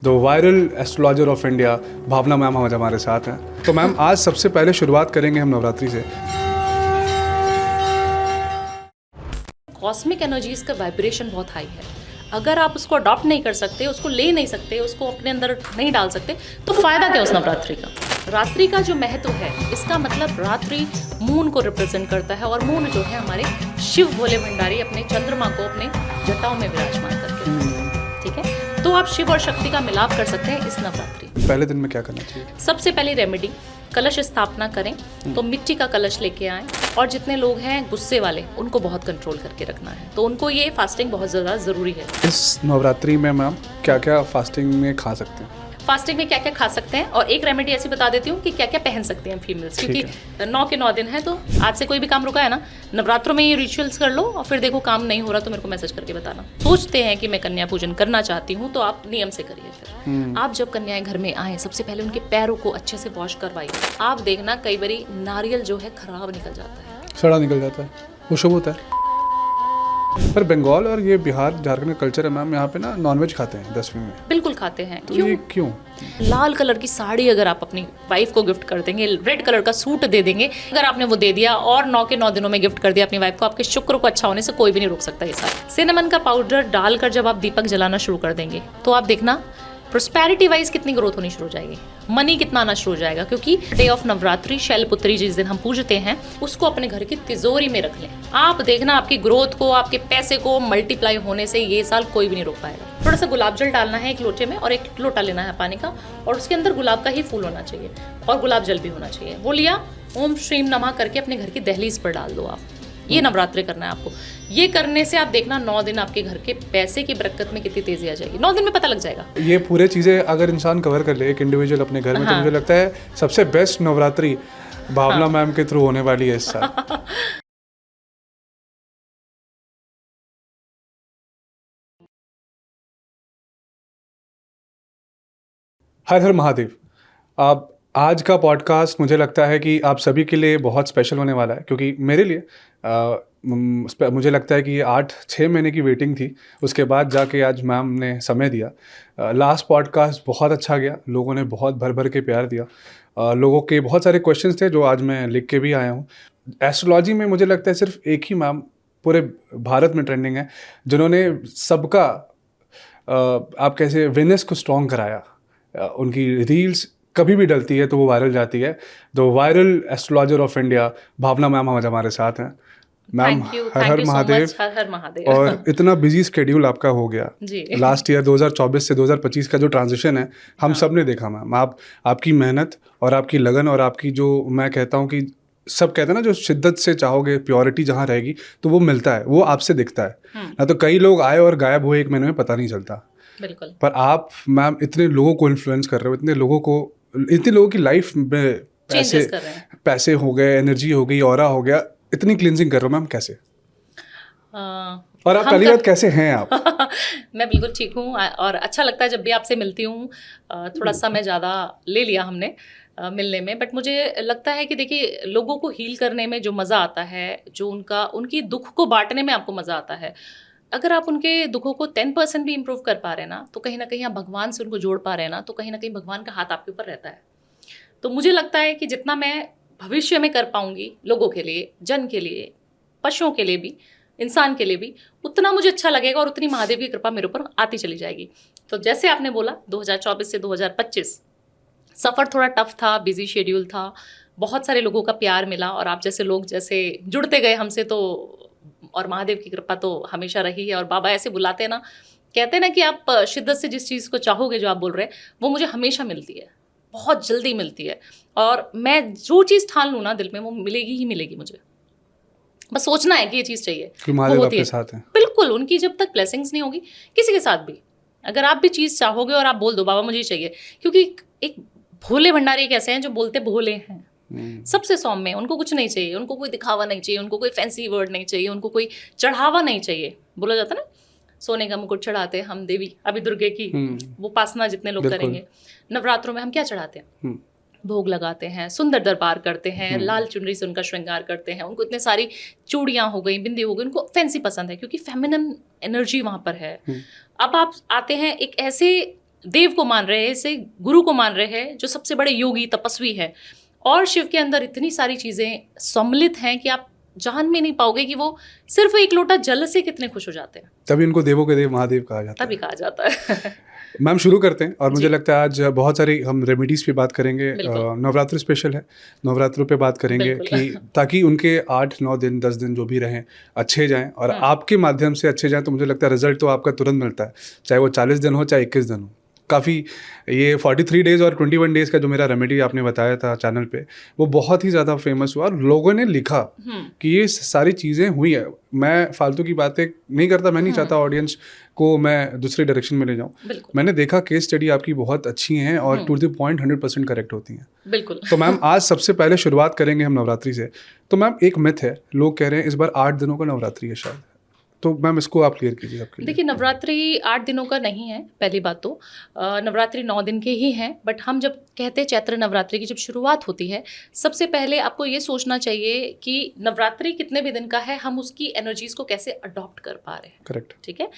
The viral astrologer of India Bhavna ma'am आज हमारे साथ हैं। तो मैम आज सबसे पहले शुरुआत करेंगे हम नवरात्रि से। कॉस्मिक एनर्जीज का वाइब्रेशन बहुत हाई है। अगर आप उसको अडॉप्ट नहीं कर सकते, उसको ले नहीं सकते, उसको अपने अंदर नहीं डाल सकते, तो फायदा क्या उस नवरात्रि का। रात्रि का जो महत्व है, इसका मतलब रात्रि मून को रिप्रेजेंट करता है और मून जो है हमारे शिव भोले भंडारी अपने चंद्रमा को अपने जटाओं में विराजमान करके, ठीक है। तो आप शिव और शक्ति का मिलाप कर सकते हैं इस नवरात्रि। पहले दिन में क्या करना चाहिए? सबसे पहले रेमेडी, कलश स्थापना करें तो मिट्टी का कलश लेके आएं। और जितने लोग हैं गुस्से वाले, उनको बहुत कंट्रोल करके रखना है, तो उनको ये फास्टिंग बहुत ज़्यादा ज़रूरी है। इस नवरात्रि में मैम क्या क्या फास्टिंग में खा सकते हैं? फास्टिंग में क्या क्या खा सकते हैं, और एक रेमेडी ऐसी बता देती हूँ कि क्या क्या पहन सकते हैं फीमेल्स, क्योंकि 9 के 9 दिन है। तो आज से कोई भी काम रुका है ना, नवरात्रों में ये रिचुअल्स कर लो, और फिर देखो काम नहीं हो रहा तो मेरे को मैसेज करके बताना। सोचते हैं कि मैं कन्या पूजन करना चाहती हूँ, तो आप नियम से करिए। फिर आप जब कन्याएं घर में आए, सबसे पहले उनके पैरों को अच्छे से वॉश करवाइए। आप देखना कई बारी नारियल जो है खराब निकल जाता है, सड़ा निकल जाता है, वो शुभ होता है। पर बंगाल और ये बिहार झारखंड का कल्चर है मैम, यहाँ पे ना नॉनवेज खाते हैं 10वीं में। बिल्कुल खाते हैं। तो ये क्यों? लाल कलर की साड़ी अगर आप अपनी वाइफ को गिफ्ट कर देंगे, रेड कलर का सूट दे देंगे, अगर आपने वो दे दिया और 9 के 9 दिनों में गिफ्ट कर दिया अपनी वाइफ को, आपके शुक्र को अच्छा होने से कोई भी नहीं रोक सकता। ये सारा सिनेमन का पाउडर डालकर जब आप दीपक जलाना शुरू कर देंगे, तो आप देखना प्रोस्पेरिटी वाइज कितनी ग्रोथ होनी शुरू हो जाएगी, मनी कितना आना शुरू हो जाएगा। क्योंकि डे ऑफ नवरात्रि शैलपुत्री जिस दिन हम पूजते हैं, उसको अपने घर की तिजोरी में रख लें। आप देखना आपकी ग्रोथ को, आपके पैसे को मल्टीप्लाई होने से ये साल कोई भी नहीं रोक पाएगा। थोड़ा सा गुलाब जल डालना है एक लोटे में, और एक लोटा लेना है पानी का, और उसके अंदर गुलाब का ही फूल होना चाहिए और गुलाब जल भी होना चाहिए। वो लिया, ओम श्रीम नमः करके अपने घर की दहलीज पर डाल दो आप। ये नवरात्रि करना है आपको। ये करने से आप देखना 9 दिन आपके घर के पैसे की बरकत में कितनी तेजी आ जाएगी। 9 दिन में पता लग जाएगा। ये पूरे चीज़ें अगर इंसान कवर कर ले एक इंडिविजुअल अपने घर में, तो मुझे लगता है सबसे बेस्ट नवरात्रि भावना मैम के थ्रू होने वाली है इस साल। हर हर महादेव। आप आज का पॉडकास्ट मुझे लगता है कि आप सभी के लिए बहुत स्पेशल होने वाला है, क्योंकि मेरे लिए मुझे लगता है कि ये 8-6 महीने की वेटिंग थी, उसके बाद जाके आज मैम ने समय दिया। लास्ट पॉडकास्ट बहुत अच्छा गया, लोगों ने बहुत भर भर के प्यार दिया। लोगों के बहुत सारे क्वेश्चंस थे जो आज मैं लिख के भी आया हूँ। एस्ट्रोलॉजी में मुझे लगता है सिर्फ एक ही मैम पूरे भारत में ट्रेंडिंग है, जिन्होंने सबका आप कैसे वेनस को स्ट्रॉन्ग कराया। उनकी रील्स कभी भी डलती है तो वो वायरल जाती है। The viral astrologer of India Bhavna ma'am आज हमारे साथ हैं। मैम हर हर महादेव। हर हर महादेव। और इतना बिजी स्केड्यूल आपका हो गया जी। लास्ट ईयर 2024 से 2025 का जो ट्रांजिशन है, हम सब ने देखा मैम। आपकी मेहनत और आपकी लगन और आपकी जो, मैं कहता हूँ कि सब कहते हैं ना, जो शिद्दत से चाहोगे, प्योरिटी जहाँ रहेगी तो वो मिलता है, वो आपसे दिखता है। ना तो कई लोग आए और गायब हुए 1 महीने में, पता नहीं चलता। बिल्कुल। पर आप मैम इतने लोगों को इन्फ्लुएंस कर रहे हो, इतने लोगों की लाइफ में पैसे हो गए, एनर्जी हो गई, ऑरा हो गया, इतनी क्लींजिंग कर रहे हो मैम, कैसे? और आप पहली बात कैसे हैं आप? मैं बिल्कुल ठीक हूँ, और अच्छा लगता है जब भी आपसे मिलती हूँ। थोड़ा समय ज़्यादा ले लिया हमने मिलने में, बट मुझे लगता है कि देखिए, लोगों को हील करने में जो मज़ा आता है, जो उनकी दुख को बांटने में आपको मज़ा आता है, अगर आप उनके दुखों को 10% भी इम्प्रूव कर पा रहे हैं ना, तो कहीं ना कहीं आप भगवान से उनको जोड़ पा रहे हैं ना, तो कहीं ना कहीं भगवान का हाथ आपके ऊपर रहता है। तो मुझे लगता है कि जितना मैं भविष्य में कर पाऊंगी लोगों के लिए, जन के लिए, पशुओं के लिए भी, इंसान के लिए भी, उतना मुझे अच्छा लगेगा और उतनी महादेव की कृपा मेरे ऊपर आती चली जाएगी। तो जैसे आपने बोला, 2024 से 2025 सफ़र थोड़ा टफ था, बिजी शेड्यूल था, बहुत सारे लोगों का प्यार मिला, और आप जैसे लोग जैसे जुड़ते गए हमसे, तो और महादेव की कृपा तो हमेशा रही है। और बाबा ऐसे बुलाते हैं ना, कहते हैं ना कि आप शिद्दत से जिस चीज़ को चाहोगे, जो आप बोल रहे हैं, वो मुझे हमेशा मिलती है, बहुत जल्दी मिलती है। और मैं जो चीज़ ठान लूँ ना दिल में, वो मिलेगी ही मिलेगी मुझे। बस सोचना है कि ये चीज़ चाहिए, महादेव आपके साथ हैं। बिल्कुल। उनकी जब तक ब्लेसिंग्स नहीं होगी, किसी के साथ भी अगर आप भी चीज़ चाहोगे और आप बोल दो बाबा मुझे चाहिए, क्योंकि एक भोले भंडारी एक ऐसे हैं जो बोलते भोले हैं, सबसे सौम्य, उनको कुछ नहीं चाहिए, उनको कोई दिखावा नहीं चाहिए, उनको कोई फैंसी वर्ड नहीं चाहिए, उनको कोई चढ़ावा नहीं चाहिए। बोला जाता ना, सोने का मुकुट चढ़ाते हम देवी अभी दुर्गे की, वो उपासना जितने लोग करेंगे। नवरात्रों में हम क्या चढ़ाते हैं? भोग लगाते हैं, सुंदर दरबार करते हैं, लाल चुनरी से उनका श्रृंगार करते हैं, उनको इतने सारी चूड़ियाँ हो गई, बिंदी हो गई, उनको फैंसी पसंद है, क्योंकि फेमिनिन एनर्जी वहाँ पर है। अब आप आते हैं एक ऐसे देव को मान रहे हैं, इसे गुरु को मान रहे हैं, जो सबसे बड़े योगी तपस्वी है। और शिव के अंदर इतनी सारी चीज़ें सम्मिलित हैं कि आप जान में नहीं पाओगे कि वो सिर्फ एक लोटा जल से कितने खुश हो जाते हैं। तभी इनको देवों के देव महादेव कहा जाता तभी कहा जाता है। है। मैम शुरू करते हैं, और मुझे जी। लगता है आज बहुत सारी हम रेमेडीज़ पे बात करेंगे। बिल्कुल। नवरात्रि स्पेशल है, नवरात्रों पे बात करेंगे बिल्कुल। कि ताकि उनके 8-9 दिन 10 दिन जो भी रहें अच्छे जाएं, और आपके माध्यम से अच्छे जाएं। तो मुझे लगता है रिजल्ट तो आपका तुरंत मिलता है, चाहे वो 40 दिन हो चाहे 21 दिन हो। काफ़ी ये 43 डेज़ और 21 डेज़ का जो मेरा रेमेडी आपने बताया था चैनल पे, वो बहुत ही ज़्यादा फेमस हुआ, और लोगों ने लिखा कि ये सारी चीज़ें हुई है। मैं फालतू की बातें नहीं करता, मैं नहीं चाहता ऑडियंस को मैं दूसरी डायरेक्शन में ले जाऊँ। बिल्कुल मैंने देखा केस स्टडी आपकी बहुत अच्छी हैं और टू द पॉइंट 100% करेक्ट होती हैं। बिल्कुल। तो मैम आज सबसे पहले शुरुआत करेंगे हम नवरात्रि से। तो मैम एक मिथ है, लोग कह रहे हैं इस बार 8 दिनों का नवरात्रि है शायद, तो मैम इसको आप क्लियर कीजिए आपके लिए। देखिए, नवरात्रि 8 दिनों का नहीं है। पहली बात तो नवरात्रि 9 दिन के ही हैं। बट हम जब कहते हैं चैत्र नवरात्रि की जब शुरुआत होती है, सबसे पहले आपको ये सोचना चाहिए कि नवरात्रि कितने भी दिन का है, हम उसकी एनर्जीज को कैसे अडॉप्ट कर पा रहे हैं। करेक्ट। ठीक है।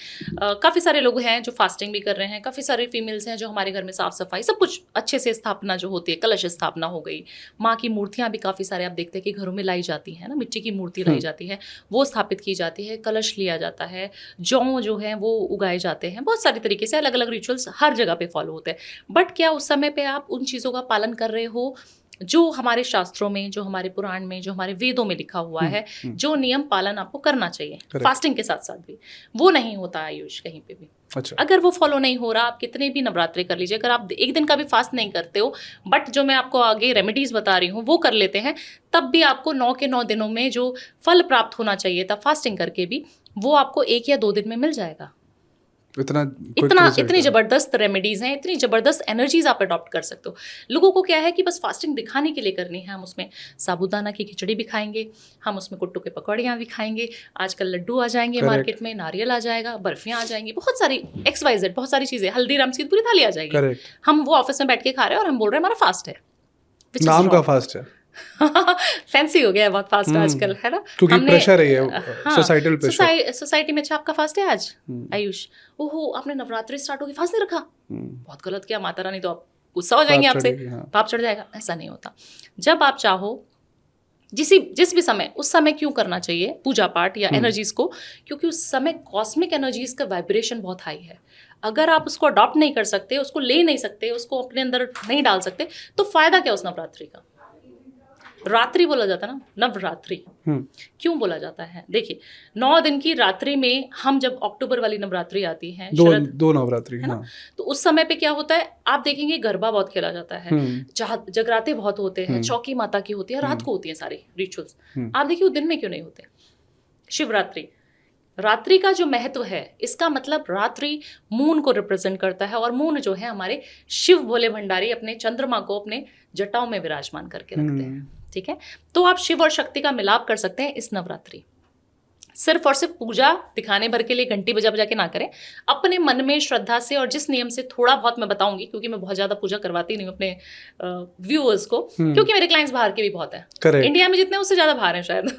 काफ़ी सारे लोग हैं जो फास्टिंग भी कर रहे हैं, काफ़ी सारे फीमेल्स हैं जो हमारे घर में साफ सफाई सब कुछ अच्छे से स्थापना जो होती है, कलश स्थापना हो गई, माँ की मूर्तियाँ भी काफ़ी सारे आप देखते हैं कि घरों में लाई जाती हैं ना, मिट्टी की मूर्ति लाई जाती है, वो स्थापित की जाती है, कलश लिया जाता है, जौ जो है वो उगाए जाते हैं। बहुत सारी तरीके से अलग अलग रिचुअल्स हर जगह पे फॉलो होते हैं। बट क्या उस समय पे आप उन चीज़ों का पालन कर रहे हो जो हमारे शास्त्रों में, जो हमारे पुराण में, जो हमारे वेदों में लिखा हुआ है, जो नियम पालन आपको करना चाहिए फास्टिंग के साथ साथ भी, वो नहीं होता आयुष कहीं पे भी। अच्छा। अगर वो फॉलो नहीं हो रहा, आप कितने भी नवरात्रि कर लीजिए, अगर आप एक दिन का भी फास्ट नहीं करते हो, बट जो मैं आपको आगे रेमेडीज बता रही हूँ वो कर लेते हैं, तब भी आपको 9 के 9 दिनों में जो फल प्राप्त होना चाहिए था फास्टिंग करके भी, वो आपको 1 या 2 दिन में मिल जाएगा। इतनी जबरदस्त रेमेडीज हैं, इतनी जबरदस्त एनर्जीज आप अडॉप्ट कर सकते हो। लोगों को क्या है कि बस फास्टिंग दिखाने के लिए करनी है, हम उसमें साबूदाना की खिचड़ी भी खाएंगे, हम उसमें कुट्टू के पकौड़ियाँ भी खाएंगे, आजकल लड्डू आ जाएंगे मार्केट में, नारियल आ जाएगा, बर्फियाँ आ जाएंगी, बहुत सारी XYZ बहुत सारी चीज़ें, हल्दीराम्स की पूरी थाली आ जाएगी। हम वो ऑफिस में बैठ के खा रहे हैं और हम बोल रहे हैं हमारा फास्ट है। नाम का फास्ट है। फैंसी हो गया है बहुत फास्ट आजकल, है ना, क्योंकि प्रेशर है, सोसाइटल प्रेशर। सोसाइटी में अच्छा आपका फास्ट है आज आयुष, ओहो आपने नवरात्रि स्टार्ट होगी फास्ट नहीं रखा, बहुत गलत किया, माता रानी तो आप गुस्सा हो जाएंगे आपसे, पाप चढ़ जाएगा। ऐसा नहीं होता। जब आप चाहो जिस भी समय, उस समय क्यों करना चाहिए पूजा पाठ या एनर्जीज को, क्योंकि उस समय कॉस्मिक एनर्जीज का वाइब्रेशन बहुत हाई है। अगर आप उसको अडॉप्ट नहीं कर सकते, उसको ले नहीं सकते, उसको अपने अंदर नहीं डाल सकते, तो फायदा क्या उस नवरात्रि का। रात्रि बोला जाता है ना, नवरात्रि क्यों बोला जाता है? देखिए 9 दिन की रात्रि में, हम जब अक्टूबर वाली नवरात्रि आती है, दो नवरात्रि है ना, तो उस समय पे क्या होता है, आप देखेंगे गरबा बहुत खेला जाता है, जगराते बहुत होते हैं, चौकी माता की होती है, रात को होती है सारे रिचुअल्स। आप देखिए वो दिन में क्यों नहीं होते? शिवरात्रि, रात्रि का जो महत्व है, इसका मतलब रात्रि मून को रिप्रेजेंट करता है, और मून जो है हमारे शिव भोले भंडारी अपने चंद्रमा को अपने जटाओं में विराजमान करके रखते हैं। ठीक है, तो आप शिव और शक्ति का मिलाप कर सकते हैं इस नवरात्रि। सिर्फ और सिर्फ पूजा दिखाने भर के लिए घंटी बजा बजा के ना करें, अपने मन में श्रद्धा से, और जिस नियम से थोड़ा बहुत मैं बताऊंगी, क्योंकि मैं बहुत ज़्यादा पूजा करवाती नहीं हूँ अपने व्यूअर्स को, क्योंकि मेरे क्लाइंट्स बाहर के भी बहुत हैं, इंडिया में जितने उससे ज़्यादा बाहर हैं शायद।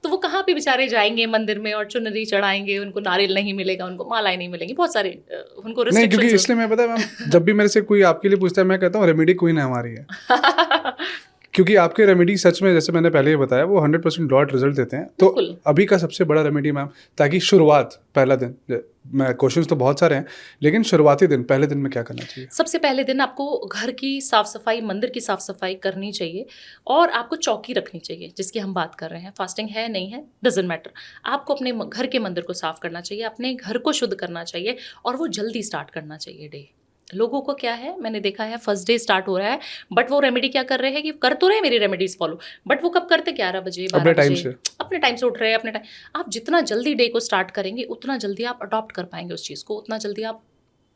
तो वो कहाँ पे बेचारे जाएंगे मंदिर में और चुनरी चढ़ाएंगे, उनको नारियल नहीं मिलेगा, उनको मालाएं नहीं मिलेंगी, बहुत सारे उनको नहीं, क्योंकि इसलिए मैं पता है जब भी मेरे से कोई आपके लिए पूछता है, मैं कहता हूँ रेमेडी क्वीन है हमारी है। क्योंकि आपके रेमेडी सच में, जैसे मैंने पहले ही बताया, वो 100% डॉट रिजल्ट देते हैं। तो अभी का सबसे बड़ा रेमेडी मैम, ताकि शुरुआत पहला दिन, मैं क्वेश्चंस तो बहुत सारे हैं, लेकिन शुरुआती दिन, पहले दिन में क्या करना चाहिए? सबसे पहले दिन आपको घर की साफ सफाई, मंदिर की साफ सफाई करनी चाहिए, और आपको चौकी रखनी चाहिए, जिसकी हम बात कर रहे हैं। फास्टिंग है नहीं है डजंट मैटर, आपको अपने घर के मंदिर को साफ करना चाहिए, अपने घर को शुद्ध करना चाहिए, और वो जल्दी स्टार्ट करना चाहिए डे। लोगों को क्या है, मैंने देखा है फर्स्ट डे स्टार्ट हो रहा है, बट वो रेमेडी क्या कर रहे हैं कि कर तो रहे हैं मेरी रेमेडीज फॉलो, बट वो कब करते, 11 बजे 12 बजे अपने टाइम से उठ रहे हैं, अपने टाइम। आप जितना जल्दी डे को स्टार्ट करेंगे, उतना जल्दी आप अडॉप्ट कर पाएंगे उस चीज़ को, उतना जल्दी आप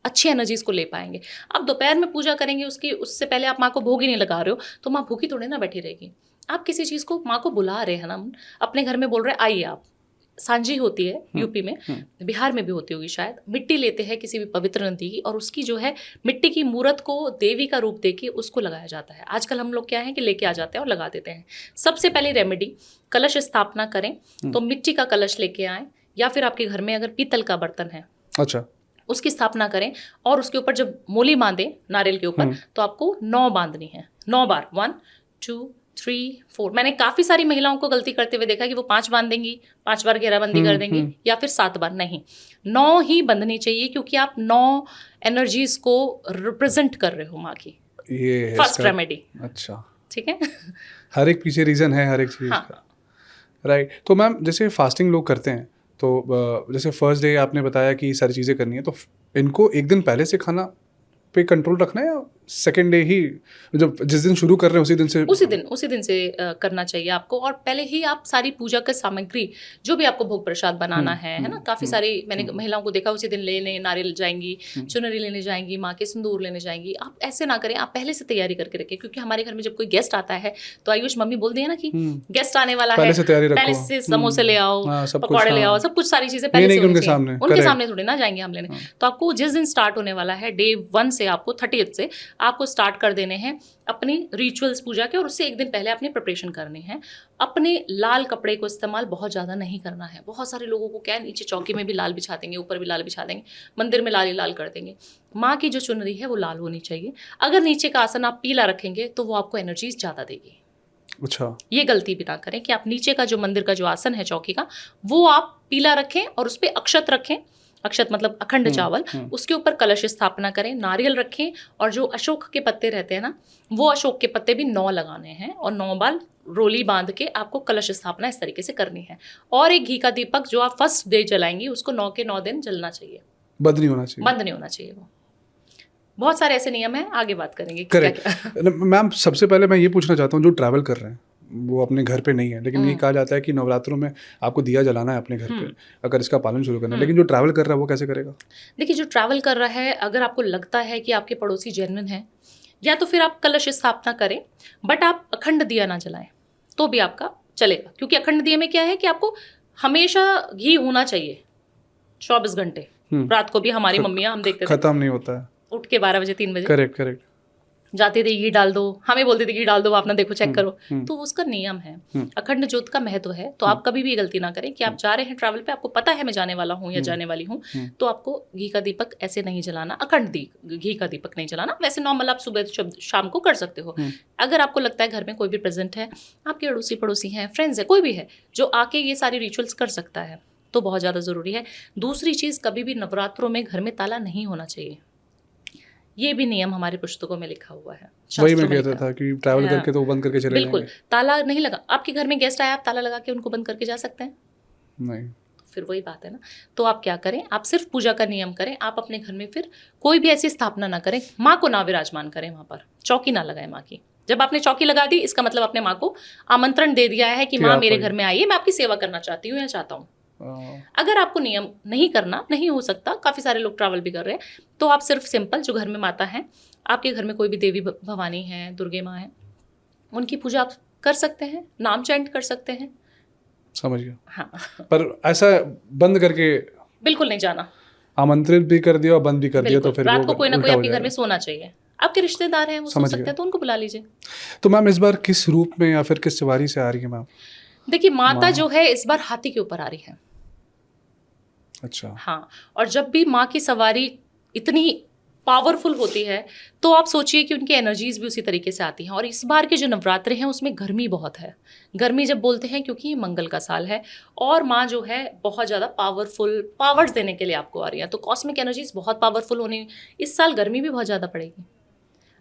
अच्छी एनर्जीज को ले पाएंगे। आप दोपहर में पूजा करेंगे, उससे पहले आप माँ को भोग ही नहीं लगा रहे हो, तो माँ भूखी थोड़ी ना बैठी रहेगी। आप किसी चीज़ को, माँ को बुला रहे हैं ना, अपने घर में बोल रहे आइए आप। सांझी होती है यूपी में, बिहार में भी होती होगी शायद, मिट्टी लेते हैं किसी भी पवित्र नदी की, और उसकी जो है मिट्टी की मूर्त को देवी का रूप देके उसको लगाया जाता है। आजकल हम लोग क्या है कि लेके आ जाते हैं और लगा देते हैं। सबसे पहले रेमेडी, कलश स्थापना करें तो मिट्टी का कलश लेके आएँ, या फिर आपके घर में अगर पीतल का बर्तन है, अच्छा, उसकी स्थापना करें और उसके ऊपर जब मोली बांधें नारियल के ऊपर, तो आपको 9 बांधनी है, 9 बार, 1 2 3 4। मैंने काफ़ी सारी महिलाओं को गलती करते हुए देखा कि वो 5 बांध देंगी, 5 बार घेराबंदी कर देंगी, या फिर 7 बार। नहीं, 9 ही बंधनी चाहिए, क्योंकि आप 9 एनर्जीज को रिप्रेजेंट कर रहे हो माँ की। ये फर्स्ट रेमेडी। अच्छा, ठीक है। हर एक पीछे रीज़न है हर एक चीज़ हाँ। का, राइट। तो मैम जैसे फास्टिंग लोग करते हैं, तो जैसे फर्स्ट डे आपने बताया कि सारी चीज़ें करनी है, तो इनको एक दिन पहले से खाना पे कंट्रोल रखना है, या सेकेंड डे ही, जब जिस दिन शुरू कर रहे हैं उसी दिन से करना चाहिए आपको। और पहले ही आप सारी पूजा का सामग्री, जो भी आपको भोग प्रसाद बनाना है ना, काफ़ी सारी मैंने महिलाओं को देखा उसी दिन लेने नारियल जाएंगी, चुनरी लेने जाएंगी, माँ के सिंदूर लेने जाएंगी। आप ऐसे ना करें, आप पहले से तैयारी करके रखें, क्योंकि हमारे घर में जब कोई गेस्ट आता है तो आयुष मम्मी बोल दिए ना कि गेस्ट आने वाला है, पहले से तैयारी रखो, पहले से समोसे ले आओ, पकौड़े ले आओ, सब कुछ सारी चीज़ें नहीं, पहले से उनके सामने थोड़ी ना जाएंगे हम लेने। तो आपको जिस दिन स्टार्ट होने वाला है, डे 1 से आपको 30th से आपको स्टार्ट कर देने हैं अपनी रिचुअल्स पूजा के, और उससे एक दिन पहले अपनी प्रिपरेशन करनी है। अपने लाल कपड़े को इस्तेमाल बहुत ज़्यादा नहीं करना है। बहुत सारे लोगों को क्या है, नीचे चौकी में भी लाल बिछा देंगे, ऊपर भी लाल बिछा देंगे, मंदिर में लाल ही लाल कर देंगे। माँ की जो चुनरी है वो लाल होनी चाहिए। अगर नीचे का आसन आप पीला रखेंगे तो वो आपको एनर्जी ज़्यादा देगी। अच्छा, ये गलती भी ना करें कि आप नीचे का जो मंदिर का जो आसन है चौकी का, वो आप पीला रखें और उस पर अक्षत रखें। अक्षत मतलब अखंड चावल, उसके ऊपर कलश स्थापना करें, नारियल रखें, और जो अशोक के पत्ते रहते हैं ना, वो अशोक के पत्ते भी 9 लगाने हैं, और 9 बार रोली बांध के आपको कलश स्थापना इस तरीके से करनी है। और एक घी का दीपक जो आप फर्स्ट डे जलाएंगी, उसको 9 के 9 दिन जलना चाहिए, बंद नहीं होना चाहिए, बंद नहीं होना चाहिए। वो बहुत सारे ऐसे नियम हैं, आगे बात करेंगे। करेक्ट। मैम सबसे पहले मैं ये पूछना चाहता हूँ, जो ट्रैवल कर रहे हैं वो अपने घर पे नहीं है, लेकिन ये कहा जाता है कि नवरात्रों में आपको दिया जलाना है अपने घर पे, अगर इसका पालन शुरू करना है, लेकिन जो ट्रैवल कर रहा है वो कैसे करेगा? देखिए, जो ट्रैवल कर रहा है, अगर आपको लगता है कि आपके पड़ोसी जेन्युइन है, या तो फिर आप कलश स्थापना करें, बट आप अखंड दिया ना जलाएं, तो भी आपका चलेगा। क्योंकि अखंड दिए में क्या है कि आपको हमेशा घी होना चाहिए 24 घंटे। रात को भी हमारी मम्मियाँ, हम देखते थे, खत्म नहीं होता है, उठ के 12 बजे 3 बजे करेक्ट जाते थे, घी डाल दो, हमें बोलते थे घी डाल दो, आप ना देखो, चेक करो। तो उसका नियम है, अखंड ज्योत का महत्व है। तो आप कभी भी गलती ना करें कि आप जा रहे हैं ट्रैवल पे, आपको पता है मैं जाने वाला हूँ या जाने वाली हूँ, तो आपको घी का दीपक ऐसे नहीं जलाना, अखंड घी का दीपक नहीं जलाना। वैसे नॉर्मल आप सुबह शाम को कर सकते हो। अगर आपको लगता है घर में कोई भी प्रेजेंट है, आपके अड़ोसी पड़ोसी हैं, फ्रेंड्स है, कोई भी है जो आके ये सारी रिचुअल्स कर सकता है, तो बहुत ज़्यादा ज़रूरी है। दूसरी चीज़, कभी भी नवरात्रों में घर में ताला नहीं होना चाहिए। ये भी नियम हमारी पुस्तकों में लिखा हुआ है। वही मैं कहता था कि ट्रैवल करके तो बंद करके चले जाएंगे। बिल्कुल, ताला नहीं लगा। आपके घर में गेस्ट आया, आप ताला लगा के उनको बंद करके जा सकते हैं? नहीं। फिर वही बात है ना। तो आप क्या करें, आप सिर्फ पूजा का नियम करें। आप अपने घर में फिर कोई भी ऐसी स्थापना ना करें, माँ को ना विराजमान करें, वहाँ पर चौकी ना लगाएं माँ की। जब आपने चौकी लगा दी, इसका मतलब आपने माँ को आमंत्रण दे दिया है कि माँ मेरे घर में आइए, मैं आपकी सेवा करना चाहती हूँ या चाहता हूँ। अगर आपको नियम नहीं करना, नहीं हो सकता, काफ़ी सारे लोग ट्रैवल भी कर रहे हैं, तो आप सिर्फ सिंपल, जो घर में माता है, आपके घर में कोई भी देवी भवानी है, दुर्गे माँ है, उनकी पूजा आप कर सकते हैं, नाम चैंट कर सकते हैं। समझ गया। हाँ, पर ऐसा बंद करके बिल्कुल नहीं जाना। आमंत्रित भी कर दिया और बंद भी कर दिया तो फिर रात को कोई ना कोई आपके घर में सोना चाहिए। आपके रिश्तेदार हैं, वो सो सकते हैं, तो उनको बुला लीजिए। तो मैम इस बार किस रूप में या फिर किस सवारी से आ रही है मैम? देखिए, माता जो है इस बार हाथी के ऊपर आ रही है। अच्छा। हाँ, और जब भी माँ की सवारी इतनी पावरफुल होती है, तो आप सोचिए कि उनकी एनर्जीज भी उसी तरीके से आती हैं। और इस बार के जो नवरात्रे हैं उसमें गर्मी बहुत है। गर्मी जब बोलते हैं क्योंकि ये मंगल का साल है, और माँ जो है बहुत ज़्यादा पावरफुल, पावर्स देने के लिए आपको आ रही है, तो कॉस्मिक एनर्जीज बहुत पावरफुल होनी। इस साल गर्मी भी बहुत ज़्यादा पड़ेगी।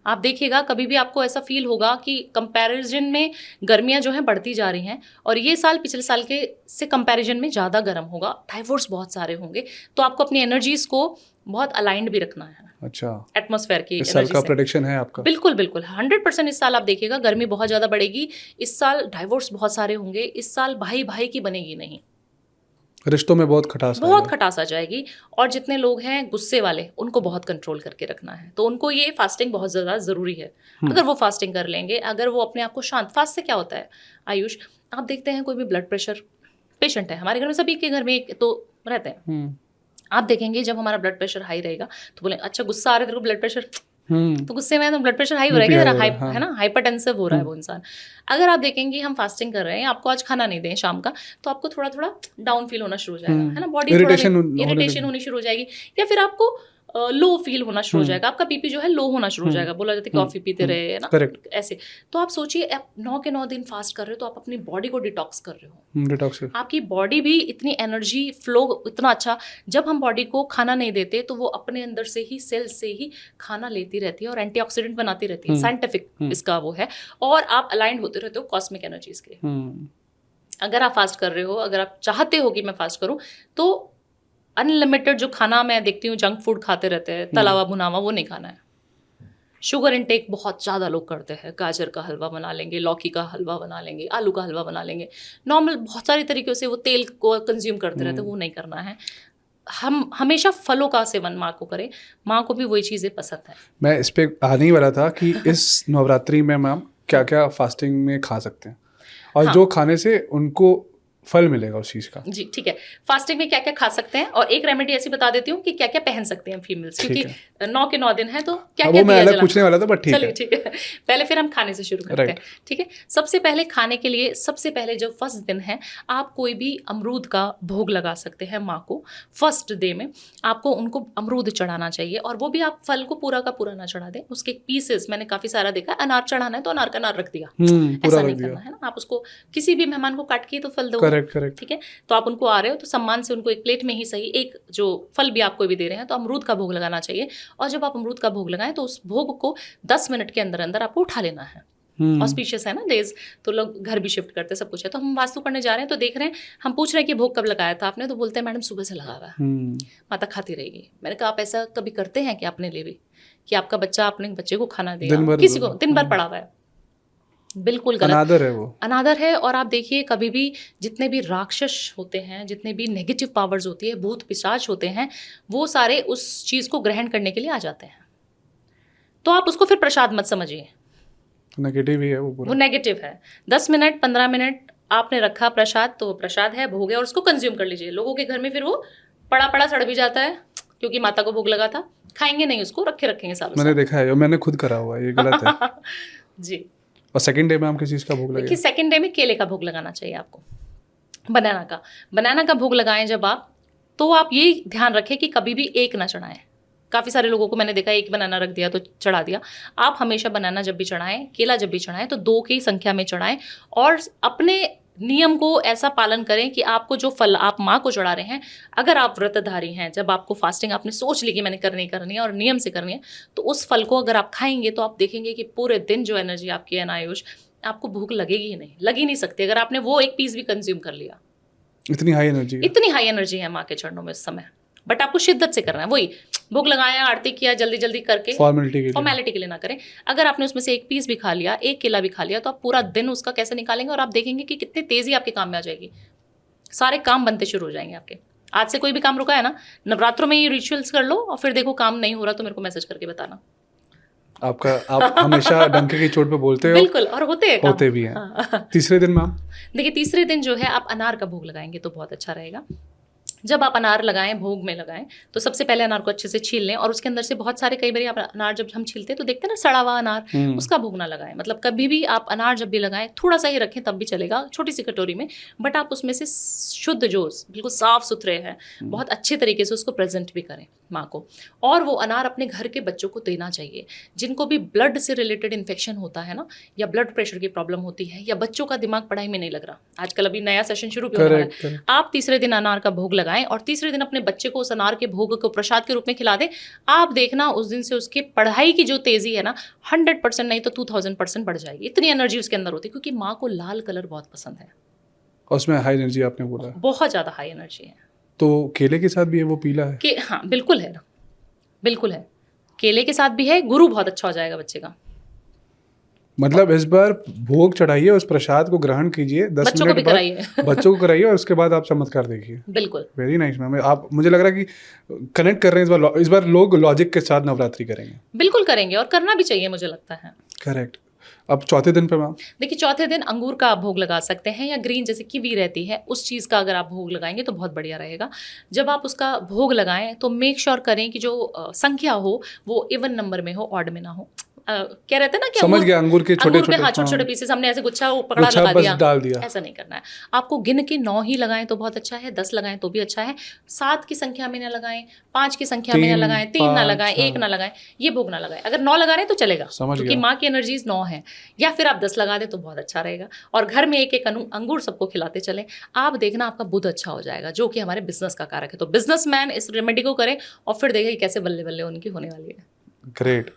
आप देखिएगा, कभी भी आपको ऐसा फील होगा कि कंपैरिजन में गर्मियां जो हैं बढ़ती जा रही हैं, और ये साल पिछले साल के से कंपैरिजन में ज़्यादा गर्म होगा, डाइवोर्स बहुत सारे होंगे। तो आपको अपनी एनर्जीज को बहुत अलाइंड भी रखना है। अच्छा, एटमॉस्फेयर की इस साल का प्रेडिक्शन है आपका? बिल्कुल बिल्कुल 100%। इस साल आप देखिएगा गर्मी बहुत ज़्यादा बढ़ेगी, इस साल डाइवोर्स बहुत सारे होंगे, इस साल भाई भाई की बनेगी नहीं, रिश्तों में बहुत खटास आ जाएगी। और जितने लोग हैं गुस्से वाले, उनको बहुत कंट्रोल करके रखना है। तो उनको ये फास्टिंग बहुत ज़्यादा ज़रूरी है। अगर वो फास्टिंग कर लेंगे, अगर वो अपने आप को शांत, फास्ट से क्या होता है आयुष, आप देखते हैं कोई भी ब्लड प्रेशर पेशेंट है, हमारे घर में सभी के घर में एक तो रहते हैं, आप देखेंगे जब हमारा ब्लड प्रेशर हाई रहेगा तो बोले अच्छा गुस्सा आ रहा है तेरे को, ब्लड प्रेशर तो गुस्से में तो ब्लड प्रेशर हाई हो रहा है कि BP जरा हाई हो रहा है, है ना, हाइपरटेंसिव हो रहा है वो इंसान। अगर आप देखेंगे हम फास्टिंग कर रहे हैं, आपको आज खाना नहीं दें शाम का, तो आपको थोड़ा थोड़ा डाउन फील होना शुरू हो जाएगा, है ना, बॉडी थोड़ा इरिटेशन होनी शुरू हो जाएगी, या फिर आपको लो फील होना शुरू हो जाएगा, आपका बीपी जो है लो होना शुरू हो जाएगा। बोला जाता है कॉफी पीते रहे, है ना, करेक्ट। ऐसे। तो आप सोचिए, आप 9 के 9 दिन फास्ट कर रहे हो, तो आप अपनी बॉडी को डिटॉक्स कर रहे हो। डिटॉक्स। आपकी बॉडी भी इतनी एनर्जी फ्लो इतना अच्छा, जब हम बॉडी को खाना नहीं देते तो वो अपने अंदर से ही सेल से ही खाना लेती रहती है और एंटीऑक्सीडेंट बनाती रहती है, साइंटिफिक इसका वो है, और आप अलाइंड होते रहते हो कॉस्मिक एनर्जीज के। अगर आप फास्ट कर रहे हो, अगर आप चाहते हो कि मैं फास्ट करूं, तो अनलिमिटेड जो खाना मैं देखती हूँ जंक फूड खाते रहते हैं, तलावा भुनावा, वो नहीं खाना है। शुगर इनटेक बहुत ज़्यादा लोग करते हैं, गाजर का हलवा बना लेंगे, लौकी का हलवा बना लेंगे, आलू का हलवा बना लेंगे, नॉर्मल बहुत सारी तरीक़ों से वो तेल को कंज्यूम करते रहते हैं, वो नहीं करना है। हम हमेशा फलों का सेवन माँ को करें, माँ को भी वही चीज़ें पसंद है। मैं इस पे आने ही वाला था कि इस नवरात्रि में मैम क्या क्या फास्टिंग में खा सकते हैं, और जो खाने से उनको फल मिलेगा उस चीज़ का। जी ठीक है, फास्टिंग में क्या क्या खा सकते हैं, और एक रेमेडी ऐसी बता देती हूँ कि क्या क्या पहन सकते हैं फीमेल्स, क्योंकि 9 के 9 दिन है, तो क्या क्या मैं अलग पूछने वाला था, बट चलिए ठीक है, पहले फिर हम खाने से शुरू करते हैं। ठीक है, सबसे पहले खाने के लिए, सबसे पहले जो फर्स्ट दिन है, आप कोई भी अमरूद का भोग लगा सकते हैं माँ को। फर्स्ट डे में आपको उनको अमरूद चढ़ाना चाहिए, और वो भी आप फल को पूरा का पूरा ना चढ़ा दें, उसके पीसेस, मैंने काफ़ी सारा देखा है, अनार चढ़ाना है तो अनार का अनार रख दिया, ऐसा नहीं करना है ना। आप उसको किसी भी मेहमान को काट के तो फल दो, करेक्ट। ठीक है, तो आप उनको आ रहे हो तो सम्मान से उनको एक प्लेट में ही सही, एक जो फल भी आप कोई भी दे रहे हैं, तो अमरूद का भोग लगाना चाहिए। और जब आप अमरूद का भोग लगाएं तो उस भोग को 10 मिनट के अंदर अंदर आपको उठा लेना है। ऑस्पिशियस है ना डेज, तो लोग घर भी शिफ्ट करते हैं, सब कुछ है। तो हम वास्तु करने जा रहे हैं, तो देख रहे हैं, हम पूछ रहे हैं कि भोग कब लगाया था आपने, तो बोलते हैं मैडम सुबह से लगा हुआ है, माता खाती रहेगी। मैंने कहा आप ऐसा कभी करते हैं कि अपने लिए भी, कि आपका बच्चा अपने बच्चे को खाना देगा, किसी को दिन भर पड़ा हुआ है? बिल्कुल गलत, अनादर है वो, अनादर है। और आप देखिए, कभी भी जितने भी राक्षस होते हैं, जितने भी नेगेटिव पावर्स होती है, भूत पिशाच होते हैं, वो सारे उस चीज़ को ग्रहण करने के लिए आ जाते हैं। तो आप उसको फिर प्रसाद मत समझिए, नेगेटिव ही है वो नेगेटिव है। 10 मिनट 15 मिनट आपने रखा प्रसाद, तो प्रसाद है, भोग है, और उसको कंज्यूम कर लीजिए। लोगों के घर में फिर वो पड़ा पड़ा सड़ भी जाता है, क्योंकि माता को भोग लगा था, खाएंगे नहीं उसको, रखेंगे सालों। मैंने देखा है, मैंने खुद करा हुआ है, ये गलत है। जी। और सेकंड डे में हम किस चीज़ का भोग लगाएं? देखिए, सेकंड डे में केले का भोग लगाना चाहिए आपको, बनाना का भोग लगाएं जब आप, तो आप ये ध्यान रखें कि कभी भी एक ना चढ़ाएं। काफ़ी सारे लोगों को मैंने देखा, एक बनाना रख दिया तो चढ़ा दिया। आप हमेशा बनाना जब भी चढ़ाएं, केला जब भी चढ़ाएं, तो 2 की संख्या में चढ़ाएं, और अपने नियम को ऐसा पालन करें कि आपको जो फल आप माँ को चढ़ा रहे हैं, अगर आप व्रतधारी हैं, जब आपको फास्टिंग आपने सोच ली कि मैंने करनी है और नियम से करनी है, तो उस फल को अगर आप खाएंगे तो आप देखेंगे कि पूरे दिन जो एनर्जी आपकी है ना आयुष, आपको भूख लगेगी ही नहीं, लग ही नहीं सकती अगर आपने वो एक पीस भी कंज्यूम कर लिया। इतनी हाई एनर्जी है माँ के चरणों में इस समय, बट आपको शिद्दत से करना है। वही भोग लगाया, आरती किया, जल्दी जल्दी करके, फॉर्मेलिटी के लिए ना करें। अगर आपने उसमें से एक पीस भी खा लिया, एक केला भी खा लिया, तो आप पूरा दिन उसका कैसे निकालेंगे, और आप देखेंगे कि कितनी तेजी आपके काम में आ जाएगी, सारे काम बनते शुरू हो जाएंगे आपके। आज से कोई भी काम रुका है ना, नवरात्रों में ये रिचुअल्स कर लो, और फिर देखो काम नहीं हो रहा तो मेरे को मैसेज करके बताना। आप हमेशा डंके की चोट पे बोलते हो, बिल्कुल, और होते भी हैं। तीसरे दिन मैम, देखिए, तीसरे दिन जो है आप अनार का भोग लगाएंगे तो बहुत अच्छा रहेगा। जब आप अनार लगाएं, भोग में लगाएं, तो सबसे पहले अनार को अच्छे से छील लें, और उसके अंदर से बहुत सारे, कई बार आप अनार जब हम छीलते हैं तो देखते हैं ना सड़ा हुआ अनार, उसका भोग ना लगाएं। मतलब कभी भी आप अनार जब भी लगाएं, थोड़ा सा ही रखें तब भी चलेगा, छोटी सी कटोरी में, बट आप उसमें से शुद्ध जो बिल्कुल साफ सुथरे हैं, बहुत अच्छे तरीके से उसको प्रेजेंट भी करें माँ को। और वो अनार अपने घर के बच्चों को देना चाहिए, जिनको भी ब्लड से रिलेटेड इन्फेक्शन होता है ना, या ब्लड प्रेशर की प्रॉब्लम होती है, या बच्चों का दिमाग पढ़ाई में नहीं लग रहा। आजकल अभी नया सेशन शुरू भी होने वाला है। आप तीसरे दिन अनार का भोग लगाएं, और तीसरे दिन अपने बच्चे को उस अनार के भोग को प्रसाद के रूप में खिला दें। आप देखना उस दिन से उसकी पढ़ाई की जो तेजी है ना, 100% नहीं तो 2000% बढ़ जाएगी। इतनी एनर्जी उसके अंदर होती है, क्योंकि माँ को लाल कलर बहुत पसंद है, और उसमें हाई एनर्जी आपने बोला, बहुत ज़्यादा हाई एनर्जी है। तो केले के साथ भी है वो पीला है हाँ बिल्कुल है ना, बिल्कुल है, केले के साथ भी है। गुरु बहुत अच्छा हो जाएगा बच्चे का। मतलब इस बार भोग चढ़ाइए, उस प्रसाद को ग्रहण कीजिए, 10 बच्चों मिनट बाद बच्चों को कराइए, और उसके बाद आप चमत्कार देखिए। बिल्कुल, वेरी नाइस मैम। आप, मुझे लग रहा है कि कनेक्ट कर रहे हैं इस बार लोग लॉजिक के साथ नवरात्रि करेंगे। बिल्कुल करेंगे, और करना भी चाहिए, मुझे लगता है। करेक्ट। अब चौथे दिन पे मैम? देखिए चौथे दिन अंगूर का आप भोग लगा सकते हैं, या ग्रीन जैसे कीवी रहती है उस चीज़ का अगर आप भोग लगाएंगे तो बहुत बढ़िया रहेगा। जब आप उसका भोग लगाएं तो मेक श्योर करें कि जो संख्या हो वो इवन नंबर में हो, ऑड में ना हो। क्या रहता है ना कि समझ गया, अंगूर के छोटे छोटे, हाँ छोटे छोटे पीसेस हमने ऐसे गुच्छा वो पकड़ा गुच्छा लगा बस दिया, डाल दिया। ऐसा नहीं करना है। आपको गिन के 9 ही लगाएं तो बहुत अच्छा है, 10 लगाएं तो भी अच्छा है, 7 की संख्या में ना लगाएं, 5 की संख्या में ना लगाएं, 3 ना लगाएं, 1 ना लगाएं, ये भोग ना लगाएं। अगर 9 लगा रहे हैं तो चलेगा, क्योंकि माँ की एनर्जीज 9 है। या फिर आप 10 लगा दें तो बहुत अच्छा रहेगा। और घर में एक एक अंगूर सबको खिलाते चलें। आप देखना आपका बुध अच्छा हो जाएगा, जो कि हमारे बिजनेस का कारक है। तो बिजनेसमैन इस रेमेडी को करें और फिर देखें कैसे बल्ले बल्ले उनकी होने वाली है। ग्रेट।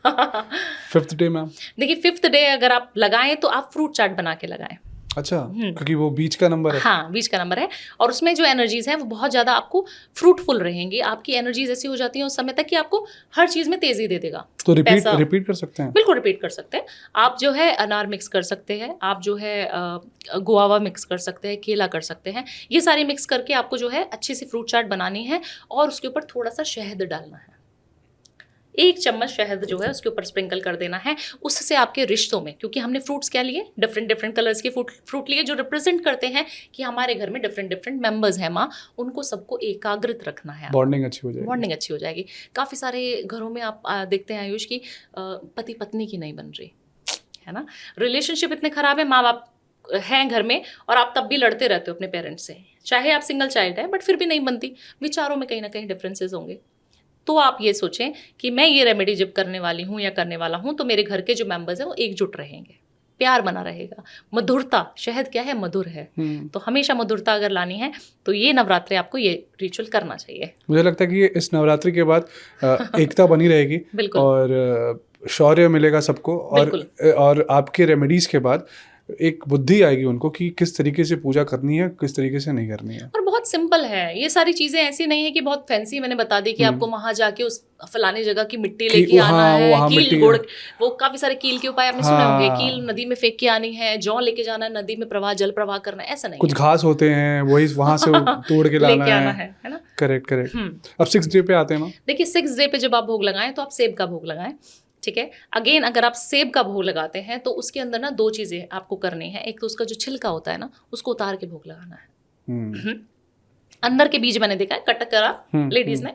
Fifth day ma'am? देखिए फिफ्थ डे अगर आप लगाएं तो आप फ्रूट चाट बना के लगाएं। अच्छा, क्योंकि वो बीच का नंबर है। हाँ, बीच का नंबर है, और उसमें जो एनर्जीज हैं वो बहुत ज़्यादा आपको फ्रूटफुल रहेंगी। आपकी एनर्जीज ऐसी हो जाती हैं उस समय तक कि आपको हर चीज़ में तेज़ी दे देगा। तो रिपीट कर सकते हैं? बिल्कुल रिपीट कर सकते हैं। आप जो है अनार मिक्स कर सकते हैं, आप जो है गुआवा मिक्स कर सकते हैं, केला कर सकते हैं। ये सारी मिक्स करके आपको जो है अच्छी सी फ्रूट चाट बनानी है, और उसके ऊपर थोड़ा सा शहद डालना है। 1 चम्मच शहद जो है उसके ऊपर स्प्रिंकल कर देना है। उससे आपके रिश्तों में, क्योंकि हमने फ्रूट्स क्या लिए, डिफरेंट कलर्स के फ्रूट लिए जो रिप्रेजेंट करते हैं कि हमारे घर में डिफरेंट मेंबर्स हैं माँ, उनको सबको एकाग्रित रखना है। बॉन्डिंग अच्छी हो जाएगी। बॉन्डिंग अच्छी हो जाएगी। काफ़ी सारे घरों में आप देखते हैं आयुष की पति पत्नी की नहीं बन रही है ना, रिलेशनशिप इतने खराब है, माँ बाप हैं घर में और आप तब भी लड़ते रहते हो अपने पेरेंट्स से, चाहे आप सिंगल चाइल्ड है, बट फिर भी नहीं बनती। विचारों में कहीं ना कहीं डिफरेंसेस होंगे। तो आप ये सोचें कि मैं ये रेमेडी जब करने वाली हूँ या करने वाला हूँ तो मेरे घर के जो मेंबर्स हैं वो एकजुट रहेंगे, प्यार बना रहेगा, मधुरता। शहद क्या है, मधुर है। तो हमेशा मधुरता अगर लानी है तो ये नवरात्रि आपको ये रिचुअल करना चाहिए। मुझे लगता है कि इस नवरात्रि के बाद एकता बनी रहेगी और शौर्य मिलेगा सबको, और आपके रेमेडीज के बाद एक बुद्धि आएगी उनको कि किस तरीके से पूजा करनी है, किस तरीके से नहीं करनी है। और बहुत सिंपल है ये सारी चीजें, ऐसी नहीं है कि बहुत फैंसी मैंने बता दी कि आपको वहां जाके उस फलानी जगह की मिट्टी लेके आना है, कील गुड़, वो काफी सारे कील के उपाय आपने सुने होंगे। कील नदी में फेंक के आनी है, जौ लेके जाना है नदी में, प्रवाह जल प्रवाह करना है, ऐसा नहीं। कुछ घास होते हैं वही वहां से तोड़ के लाना है ना। करेक्ट। अब 6th डे पे आते हैं ना। देखिए 6th डे पे जब आप भोग लगाएं तो आप सेब का भोग लगाएं, ठीक है। अगेन अगर आप सेब का भोग लगाते हैं तो उसके अंदर ना 2 चीजें आपको करनी है। एक तो उसका जो छिलका होता है ना उसको उतार के भोग लगाना है। अंदर के बीज मैंने देखा है कट करा लेडीज ने,